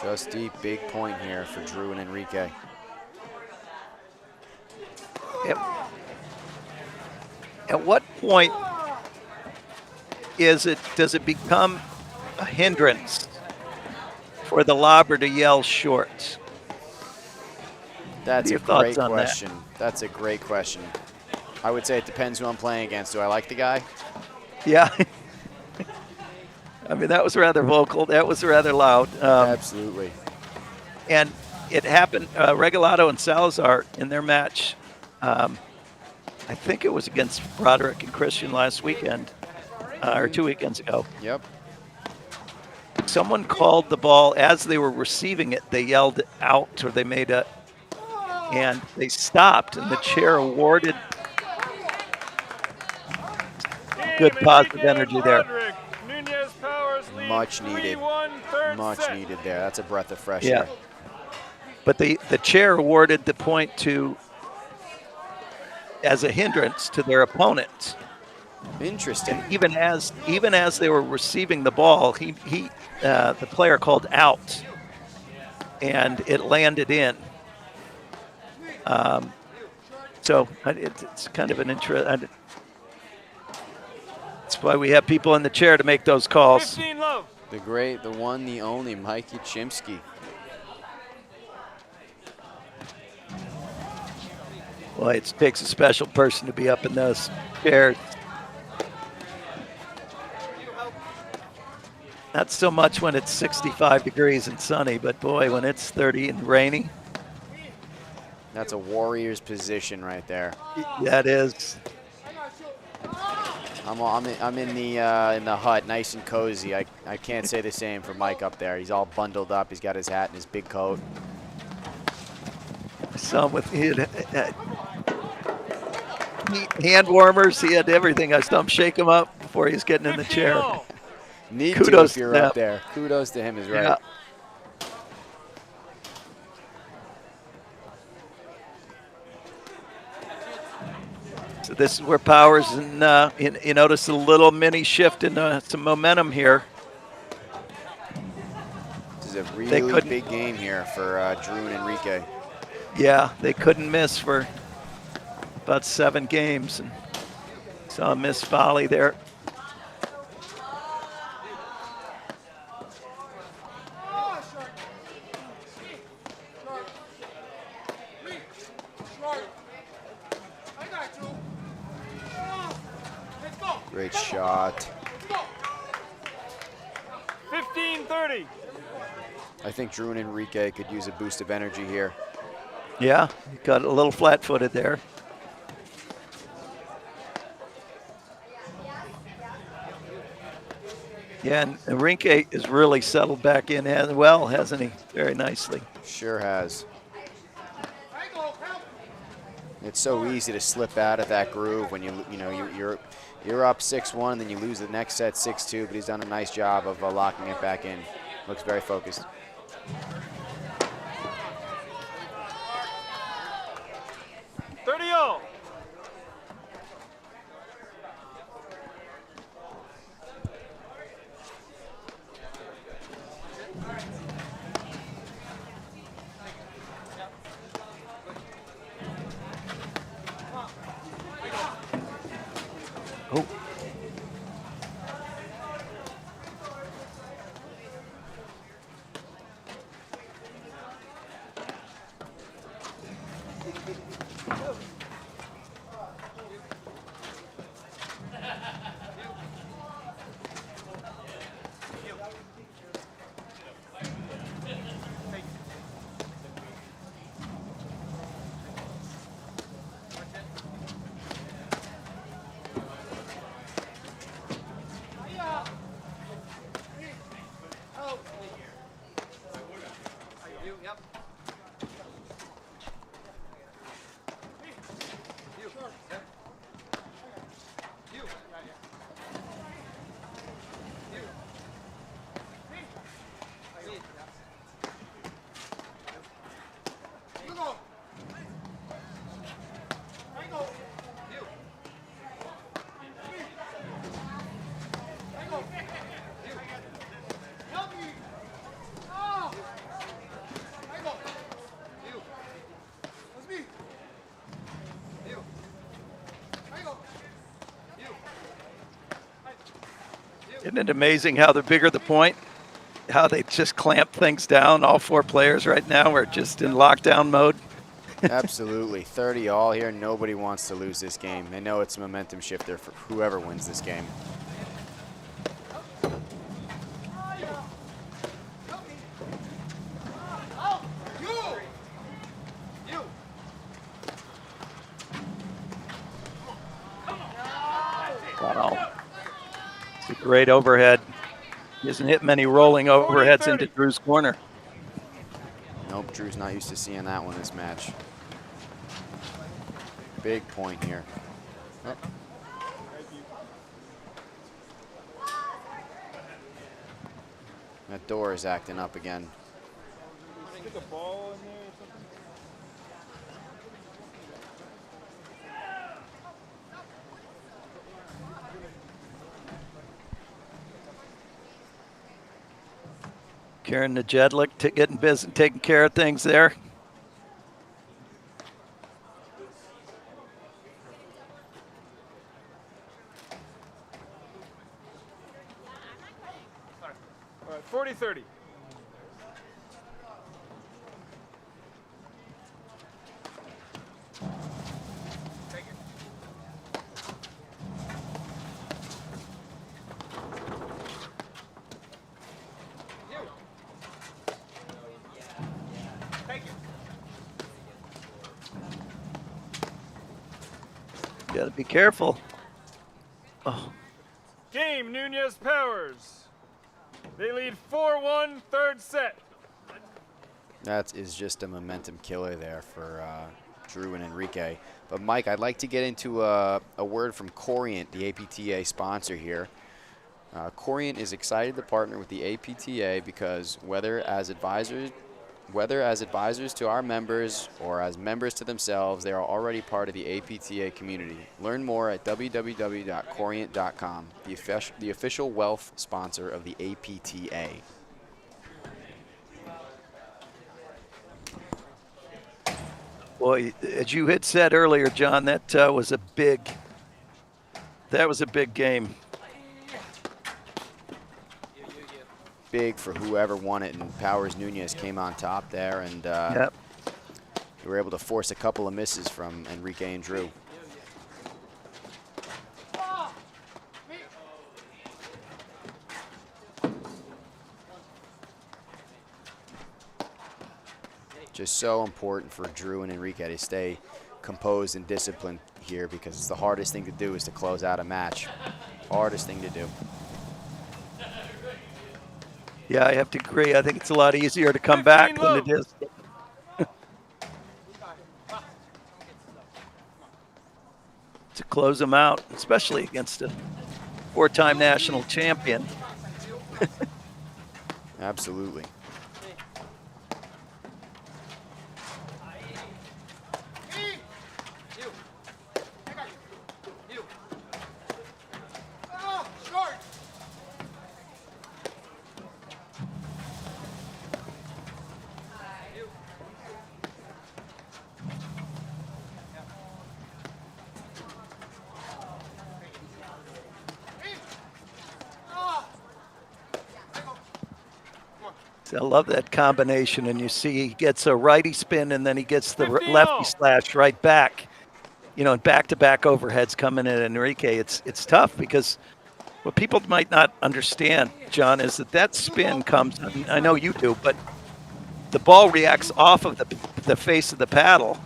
Just deep, big point here for Drew and Enrique. At what point does it become a hindrance for the lobber to yell short? That's a great question. That's a great question. I would say it depends who I'm playing against. Do I like the guy? Yeah. I mean, that was rather vocal. That was rather loud. Absolutely. And it happened, Regalado and Salazar in their match, I think it was against Broderick and Christian last weekend, or 2 weekends ago. Yep. Someone called the ball as they were receiving it. They yelled out, or they made a, and they stopped, and the chair awarded good positive energy there. Much needed. Much needed there. That's a breath of fresh air. But the chair awarded the point to as a hindrance to their opponent. Interesting. And even as they were receiving the ball, the player called out, and it landed in. So it's kind of an interest. That's why we have people in the chair to make those calls. The great, the one, the only Mike Yachimski. Well, it takes a special person to be up in those chairs. Not so much when it's 65 degrees and sunny, but boy, when it's 30 and rainy. That's a warrior's position right there. That is. I'm in the hut, nice and cozy. I can't say the same for Mike up there. He's all bundled up. He's got his hat and his big coat. Some with he had hand warmers. He had everything. I saw him shake him up before he was getting in the chair. Need Kudos to if you're to up there. Kudos to him is right. Yeah. So this is where Powers and you notice a little mini shift in some momentum here. This is a really big game here for Drew and Enrique. Yeah, they couldn't miss for about 7 games, and saw a missed volley there. Great shot. 15-30. I think Drew and Enrique could use a boost of energy here. Yeah, he got a little flat-footed there. Yeah, and Enrique is really settled back in as well, hasn't he? Very nicely. Sure has. It's so easy to slip out of that groove when you're up 6-1, then you lose the next set 6-2. But he's done a nice job of locking it back in. Looks very focused. All. Oh. Isn't it amazing how the bigger the point, how they just clamp things down? All 4 players right now are just in lockdown mode. Absolutely. 30 all here. Nobody wants to lose this game. They know it's a momentum shifter for whoever wins this game. Wow. It's a great overhead. He hasn't hit many rolling overheads into Drew's corner. Nope, Drew's not used to seeing that one this match. Big point here. Oh. That door is acting up again. Stick a ball in there or something? Karen Najedlik getting busy, taking care of things there. All right, 40-30. You gotta be careful. Oh, Game, Nunez Powers. They lead 4-1, third set. That is just a momentum killer there for Drew and Enrique. But Mike, I'd like to get into a word from Corient, the APTA sponsor here. Corient is excited to partner with the APTA because whether as advisors to our members or as members to themselves, they are already part of the APTA community. Learn more at www.corient.com, the official wealth sponsor of the APTA. boy, as you had said earlier, John, that was a big game. Big for whoever won it, and Powers Nunez came on top there, and Yep. we were able to force a couple of misses from Enrique and Drew. Just so important for Drew and Enrique to stay composed and disciplined here, because it's the hardest thing to do is to close out a match. Hardest thing to do. Yeah, I have to agree. I think it's a lot easier to come back than it is to close them out, especially against a four-time national champion. Absolutely. I love that combination, and you see he gets a righty spin and then he gets the 50-0. lefty slash right back. You know, and back-to-back overheads coming in Enrique. It's tough because what people might not understand, John, is that spin comes, I know you do, but the ball reacts off of the face of the paddle,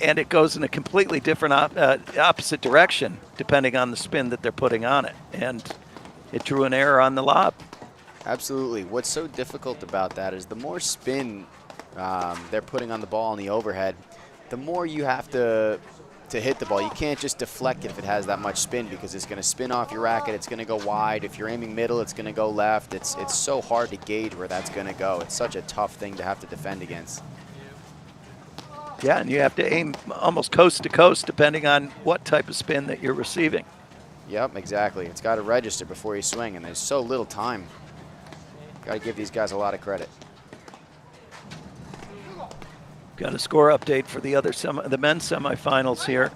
and it goes in a completely different opposite direction depending on the spin that they're putting on it. And it drew an error on the lob. Absolutely. What's so difficult about that is the more spin they're putting on the ball in the overhead, the more you have to hit the ball. You can't just deflect it if it has that much spin, because it's going to spin off your racket. It's going to go wide. If you're aiming middle, it's going to go left. It's so hard to gauge where that's going to go. It's such a tough thing to have to defend against. Yeah, and you have to aim almost coast to coast depending on what type of spin that you're receiving. Yep, exactly. It's got to register before you swing, and there's so little time. Got to give these guys a lot of credit. Got a score update for the men's semifinals here.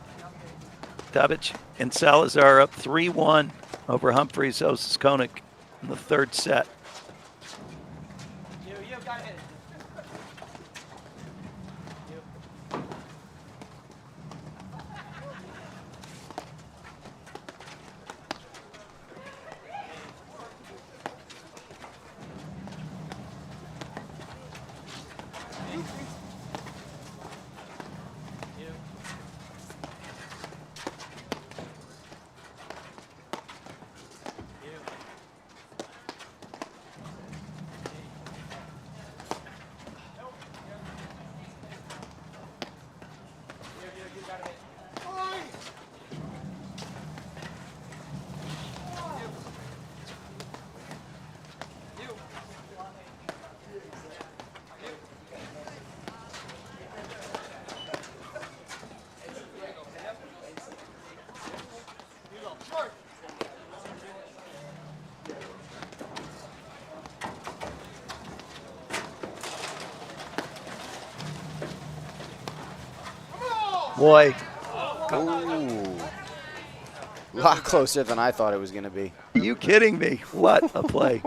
Davic and Salazar up 3-1 over Humphreys Osaskonik in the third set. Boy. Ooh. A lot closer than I thought it was going to be. Are you kidding me? What a play.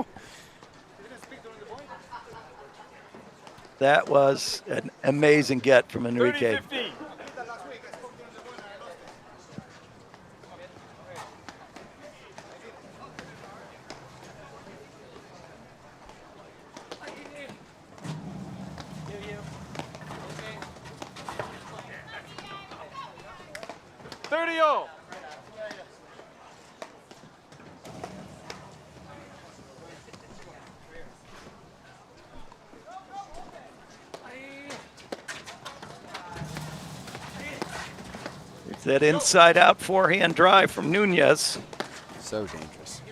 That was an amazing get from Enrique. 30-50. 40 all. It's that inside-out forehand drive from Nunez. So dangerous.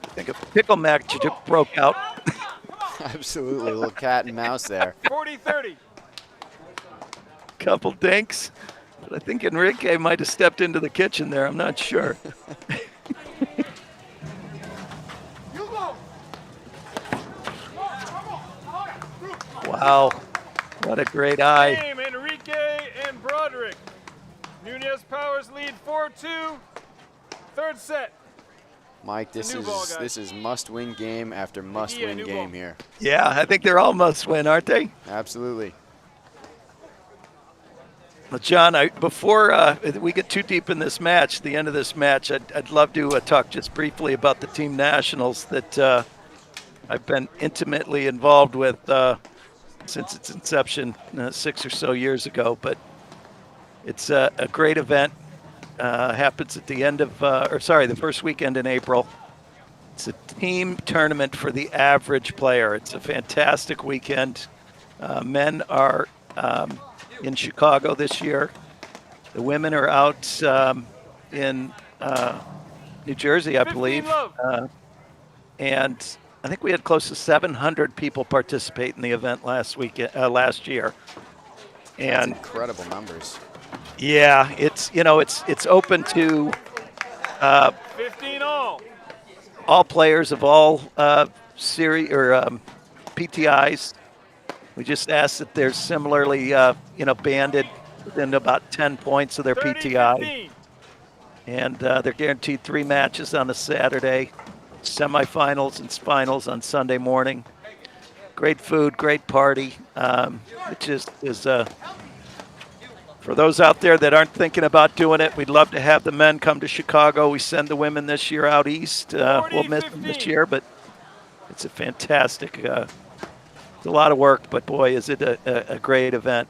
I think a pickle match just broke out. Absolutely, a little cat and mouse there. 40-30. Couple dinks. But I think Enrique might have stepped into the kitchen there. I'm not sure. Wow. What a great eye. Game, Enrique and Broderick. Nunes Powers lead 4-2. Third set. Mike, this new ball, guys. is must-win game after must-win new game ball. here. Yeah, I think they're all must-win, aren't they? Absolutely. Well, John, before we get too deep in this match, the end of this match, I'd love to talk just briefly about the team nationals that I've been intimately involved with since its inception 6 or so years ago. But it's a great event. Happens at the end of, the first weekend in April. It's a team tournament for the average player. It's a fantastic weekend. Men are in Chicago this year. The women are out in New Jersey, I believe. And I think we had close to 700 people participate in the event last year. And that's incredible numbers. Yeah, it's open to 15 all. All players of all series or PTIs. We just ask that they're similarly banded within about 10 points of their 30, PTI. 15. And they're guaranteed 3 matches on a Saturday, semifinals and finals on Sunday morning. Great food, great party. It just is for those out there that aren't thinking about doing it, we'd love to have the men come to Chicago. We send the women this year out east. 40, We'll miss them this 15. year, but it's a fantastic, it's a lot of work, but boy, is it a great event.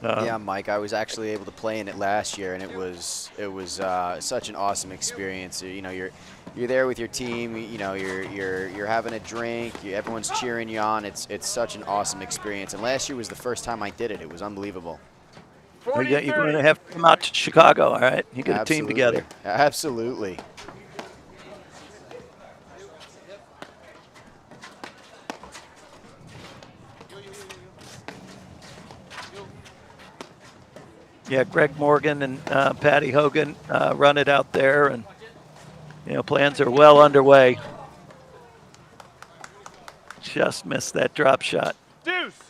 Yeah, Mike, I was actually able to play in it last year, and it was such an awesome experience. You're there with your team. You're having a drink. Everyone's cheering you on. It's such an awesome experience. And last year was the first time I did it. It was unbelievable. You're going to have to come out to Chicago, all right? You get a team together. Absolutely. Yeah, Greg Morgan and Patty Hogan run it out there, and plans are well underway. Just missed that drop shot. Deuce.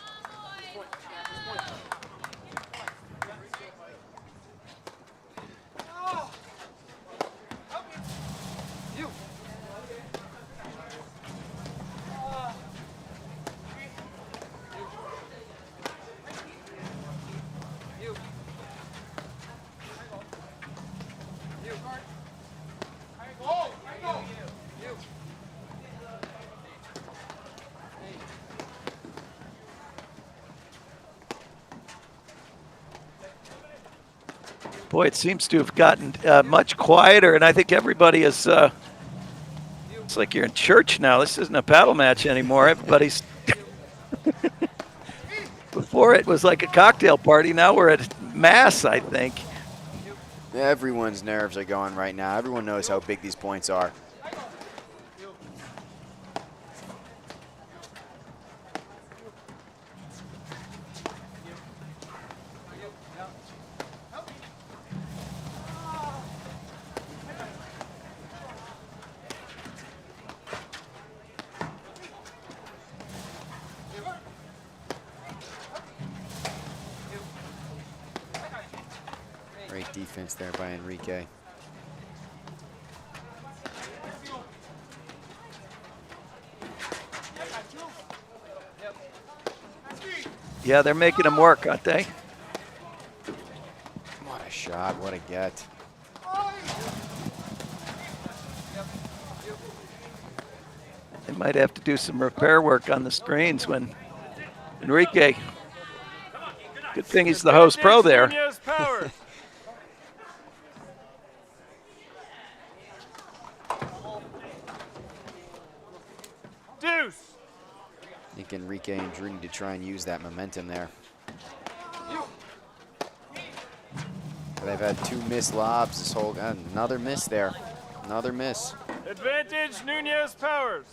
Boy, it seems to have gotten much quieter, and I think everybody is. It's like you're in church now. This isn't a paddle match anymore. Everybody's. Before it was like a cocktail party. Now we're at mass, I think. Everyone's nerves are going right now. Everyone knows how big these points are. Great defense there by Enrique. Yeah, they're making them work, aren't they? What a shot, what a get. might have to do some repair work on the screens when Enrique. Good thing he's the host pro there. Nunez Powers. Deuce. I think Enrique and Drew need to try and use that momentum there. They've had 2 missed lobs this whole, another miss there. Another miss. Advantage Nunez Powers.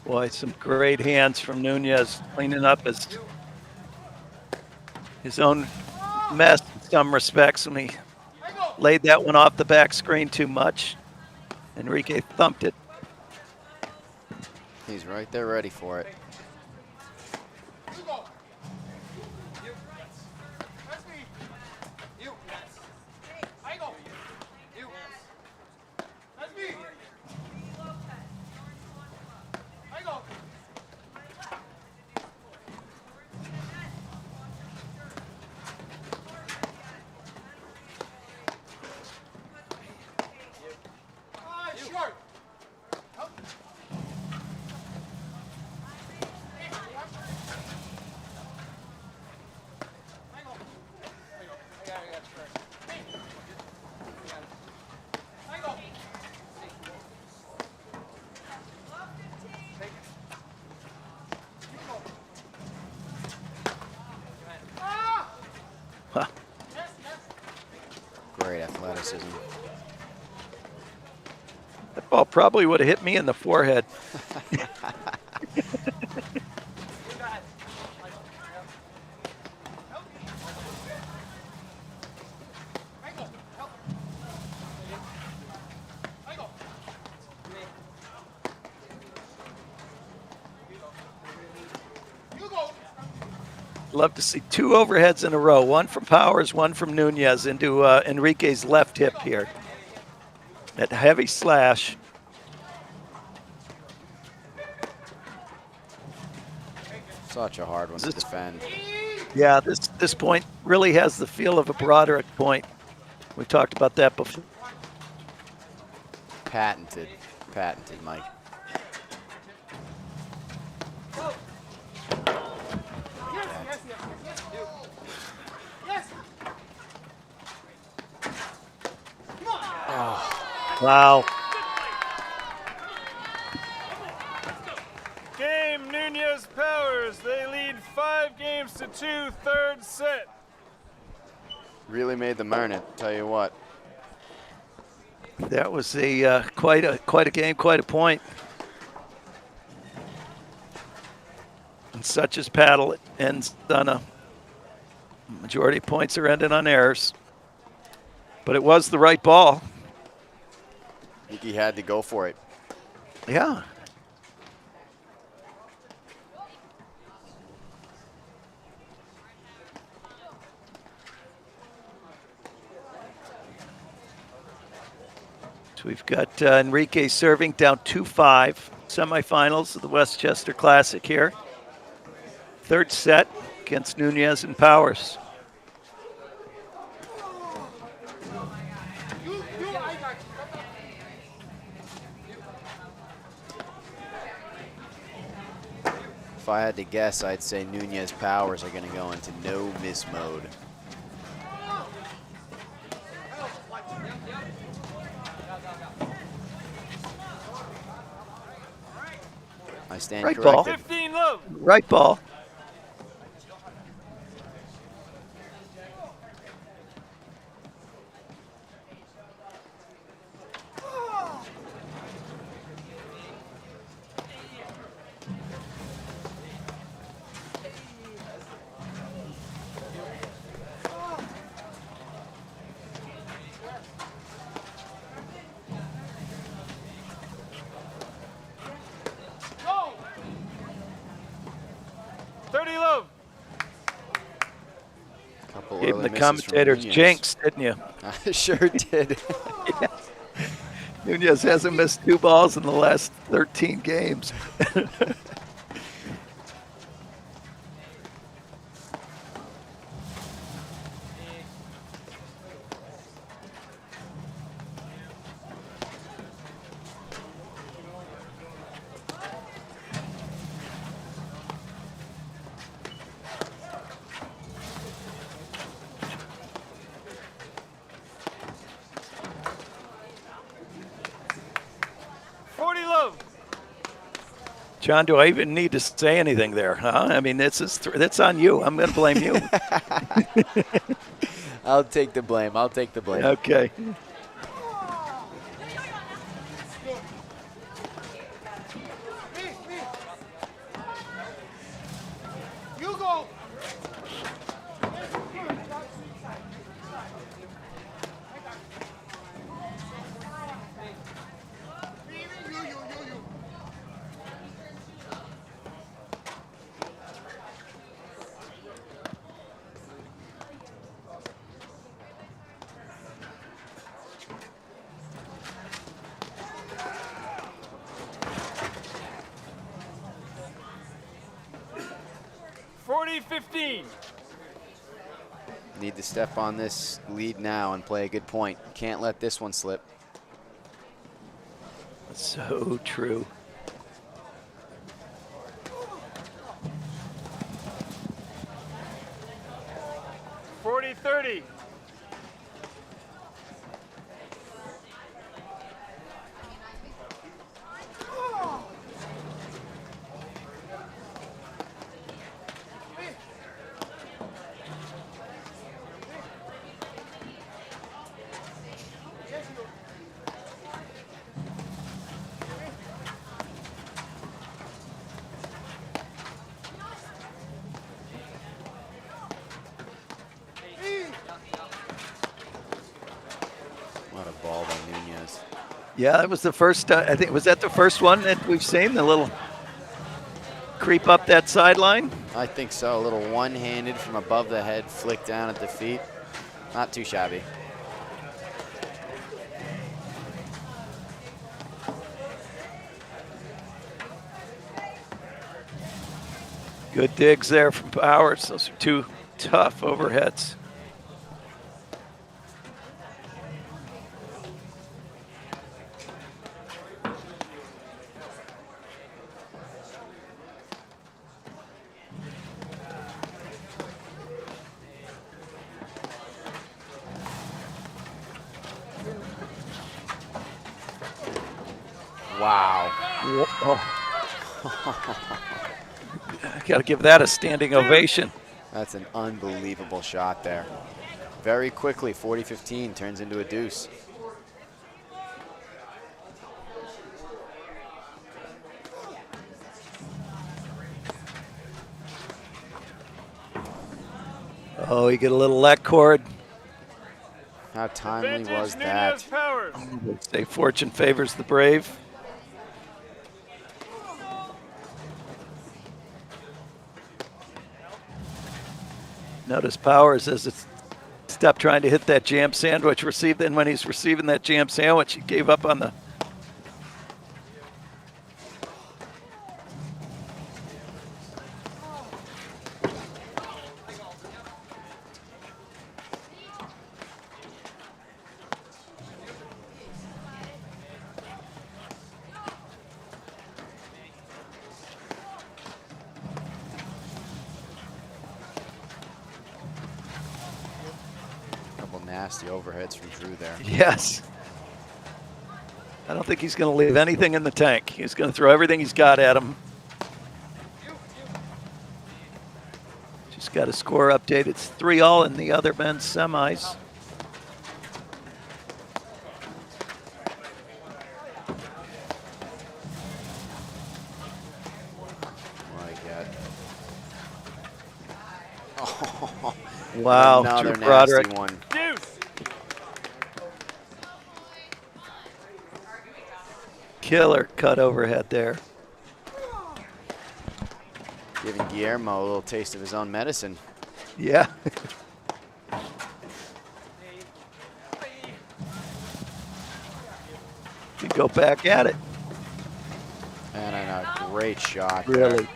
Boy, some great hands from Nunez, cleaning up his own mess in some respects when he laid that one off the back screen too much. Enrique thumped it. He's right there ready for it. Great athleticism. That ball probably would have hit me in the forehead. Love to see 2 overheads in a row, one from Powers, one from Nunez into Enrique's left hip here. That heavy slash. Such a hard one to defend. Yeah, this point really has the feel of a Broderick point. We talked about that before. Patented, Mike. Wow. Game Nunez Powers. They lead 5 games to 2, third set. Really made them earn it, tell you what. That was a quite a game, quite a point. And such as paddle, it ends on a majority of points are ended on errors. But it was the right ball. I think he had to go for it. Yeah. So we've got Enrique serving down 2-5. Semifinals of the Westchester Classic here. Third set against Nunes and Powers. If I had to guess, I'd say Nunez Powers are going to go into no miss mode. I stand Right corrected. ball. 15 love. Right ball. couple Gave early the misses commentators from Nunez. jinx, didn't you? I sure did. Nunez hasn't missed 2 balls in the last 13 games. John, do I even need to say anything there? Huh? I mean, that's on you. I'm going to blame you. I'll take the blame. I'll take the blame. Okay. You go. Need to step on this lead now and play a good point. Can't let this one slip. So true. What a ball by Nunez. Yeah, that was the first, I think, was that the first one that we've seen? The little creep up that sideline? I think so. A little one-handed from above the head, flick down at the feet. Not too shabby. Good digs there from Powers. Those are 2 tough overheads. Wow. Got to give that a standing ovation. That's an unbelievable shot there. Very quickly, 40-15 turns into a deuce. Oh, you get a little let cord. How timely was that? Say fortune favors the brave. Notice Powers as a step trying to hit that jam sandwich. Then when he's receiving that jam sandwich, he gave up on the. Nasty overheads from Drew there. Yes. I don't think he's going to leave anything in the tank. He's going to throw everything he's got at him. Just got a score update. It's 3-all in the other men's semis. My God. Oh, wow, another Drew Broderick. nasty one. Killer cut overhead there. Giving Guillermo a little taste of his own medicine. Yeah. go back at it. And a great shot. Really. There.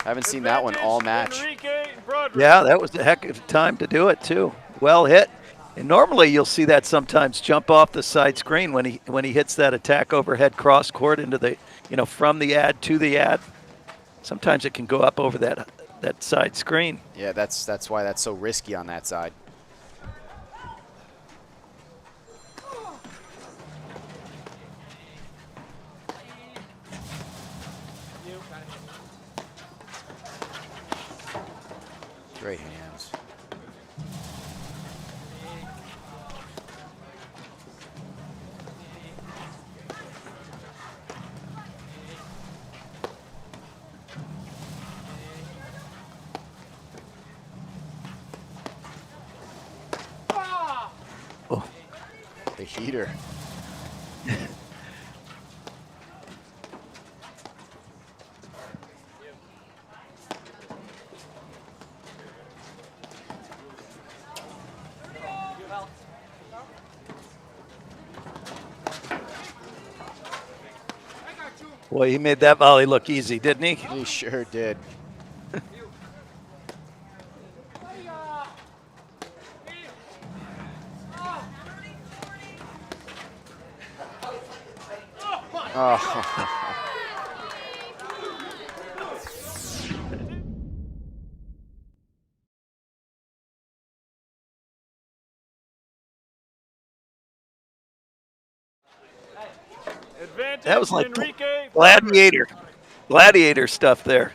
Haven't seen that one all match. Yeah, that was a heck of a time to do it too. Well hit. And normally you'll see that sometimes jump off the side screen when he hits that attack overhead cross court into the, from the ad to the ad. Sometimes it can go up over that side screen. Yeah, that's why that's so risky on that side. Great hands. Oh. The heater. Boy, he made that volley look easy, didn't he? He sure did. Oh. That was like gladiator stuff there.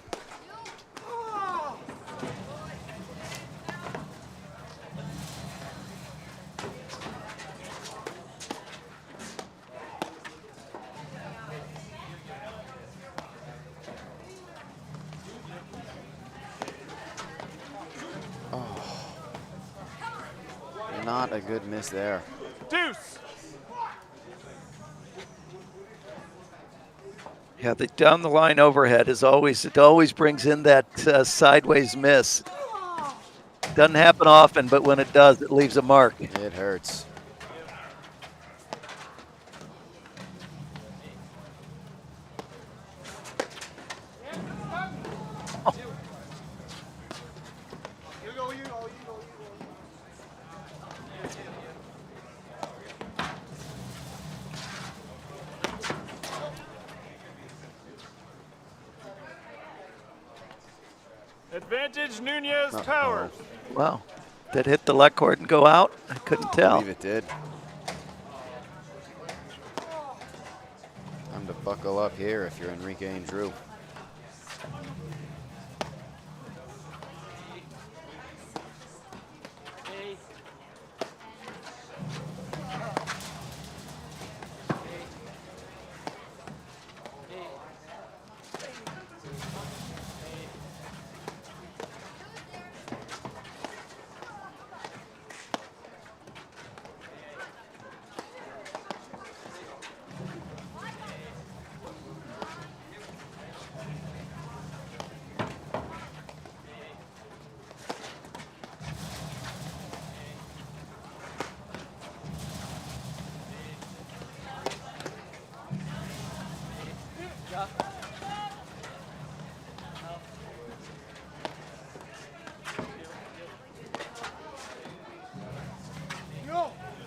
Not a good miss there. Deuce. Yeah, the down the line overhead it always brings in that sideways miss. Doesn't happen often, but when it does, it leaves a mark. It hurts. Advantage Nunez Powers. Wow. Did it hit the left court and go out? I couldn't tell. I believe it did. Time to buckle up here if you're Enrique and Drew.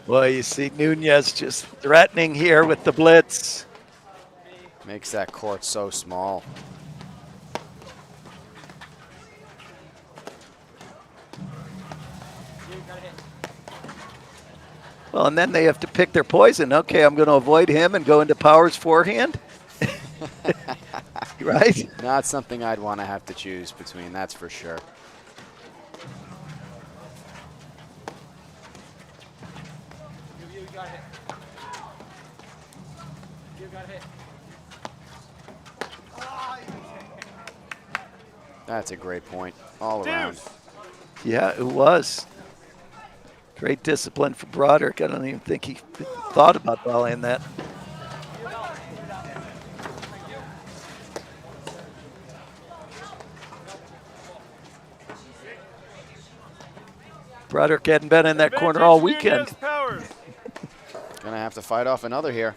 Well, you see Nunez just threatening here with the blitz. Makes that court so small. Well, and then they have to pick their poison. Okay, I'm going to avoid him and go into Powers' forehand. Right? Not something I'd want to have to choose between, that's for sure. That's a great point all around. Yeah, it was. Great discipline for Broderick. I don't even think he thought about volleying that. Broderick hadn't been in that corner all weekend. Gonna have to fight off another here.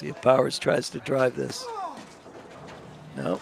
See if Powers tries to drive this. No.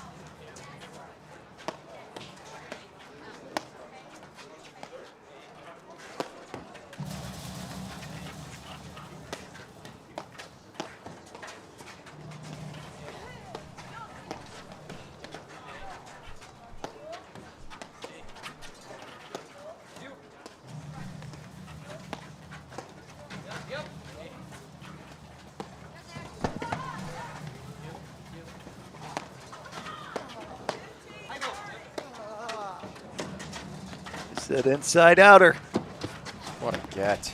That inside outer. What a get.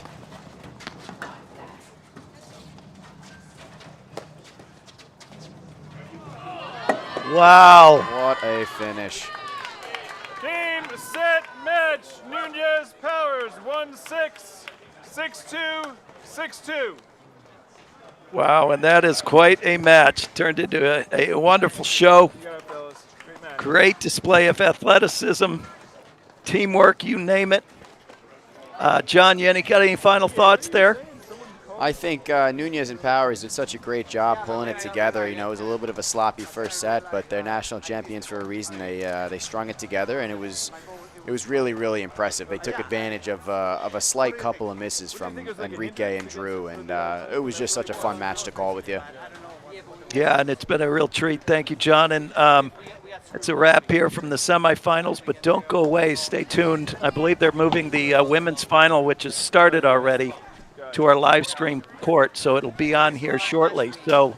Wow. What a finish. Game, set, match. Nunez, Powers, 1-6, 6-2, 6-2. Wow, and that is quite a match. Turned into a wonderful show. You got it, fellas. Great match. Great display of athleticism, teamwork, you name it. John, you got any final thoughts there? I think Nunez and Powers did such a great job pulling it together. You know, it was a little bit of a sloppy first set, but they're national champions for a reason. They strung it together, and it was really, really impressive. They took advantage of a slight couple of misses from Enrique and Drew, and it was just such a fun match to call with you. Yeah, and it's been a real treat. Thank you, John. And it's a wrap here from the semifinals, but don't go away. Stay tuned. I believe they're moving the women's final, which has started already, to our live stream court, so it'll be on here shortly. So,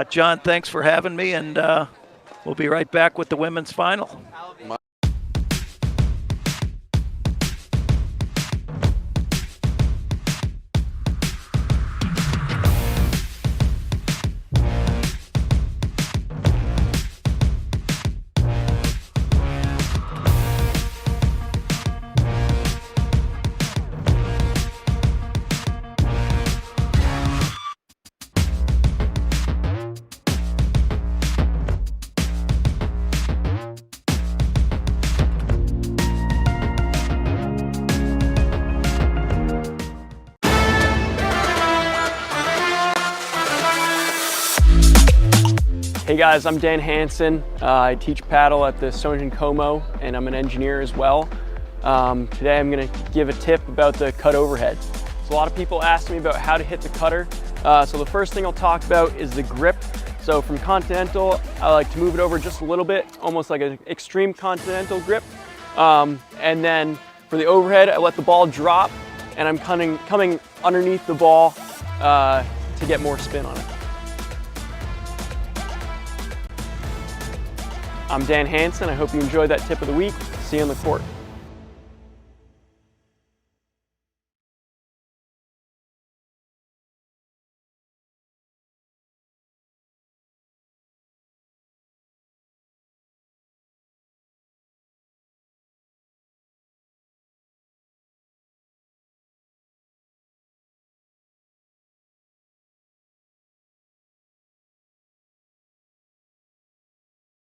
John, thanks for having me, and we'll be right back with the women's final. Hey guys, I'm Dan Hansen. I teach paddle at the Sonjin Como, and I'm an engineer as well. Today I'm going to give a tip about the cut overhead. So a lot of people ask me about how to hit the cutter. So the first thing I'll talk about is the grip. So from continental, I like to move it over just a little bit, almost like an extreme continental grip. And then for the overhead, I let the ball drop, and I'm coming underneath the ball to get more spin on it. I'm Dan Hansen. I hope you enjoyed that tip of the week. See you on the court.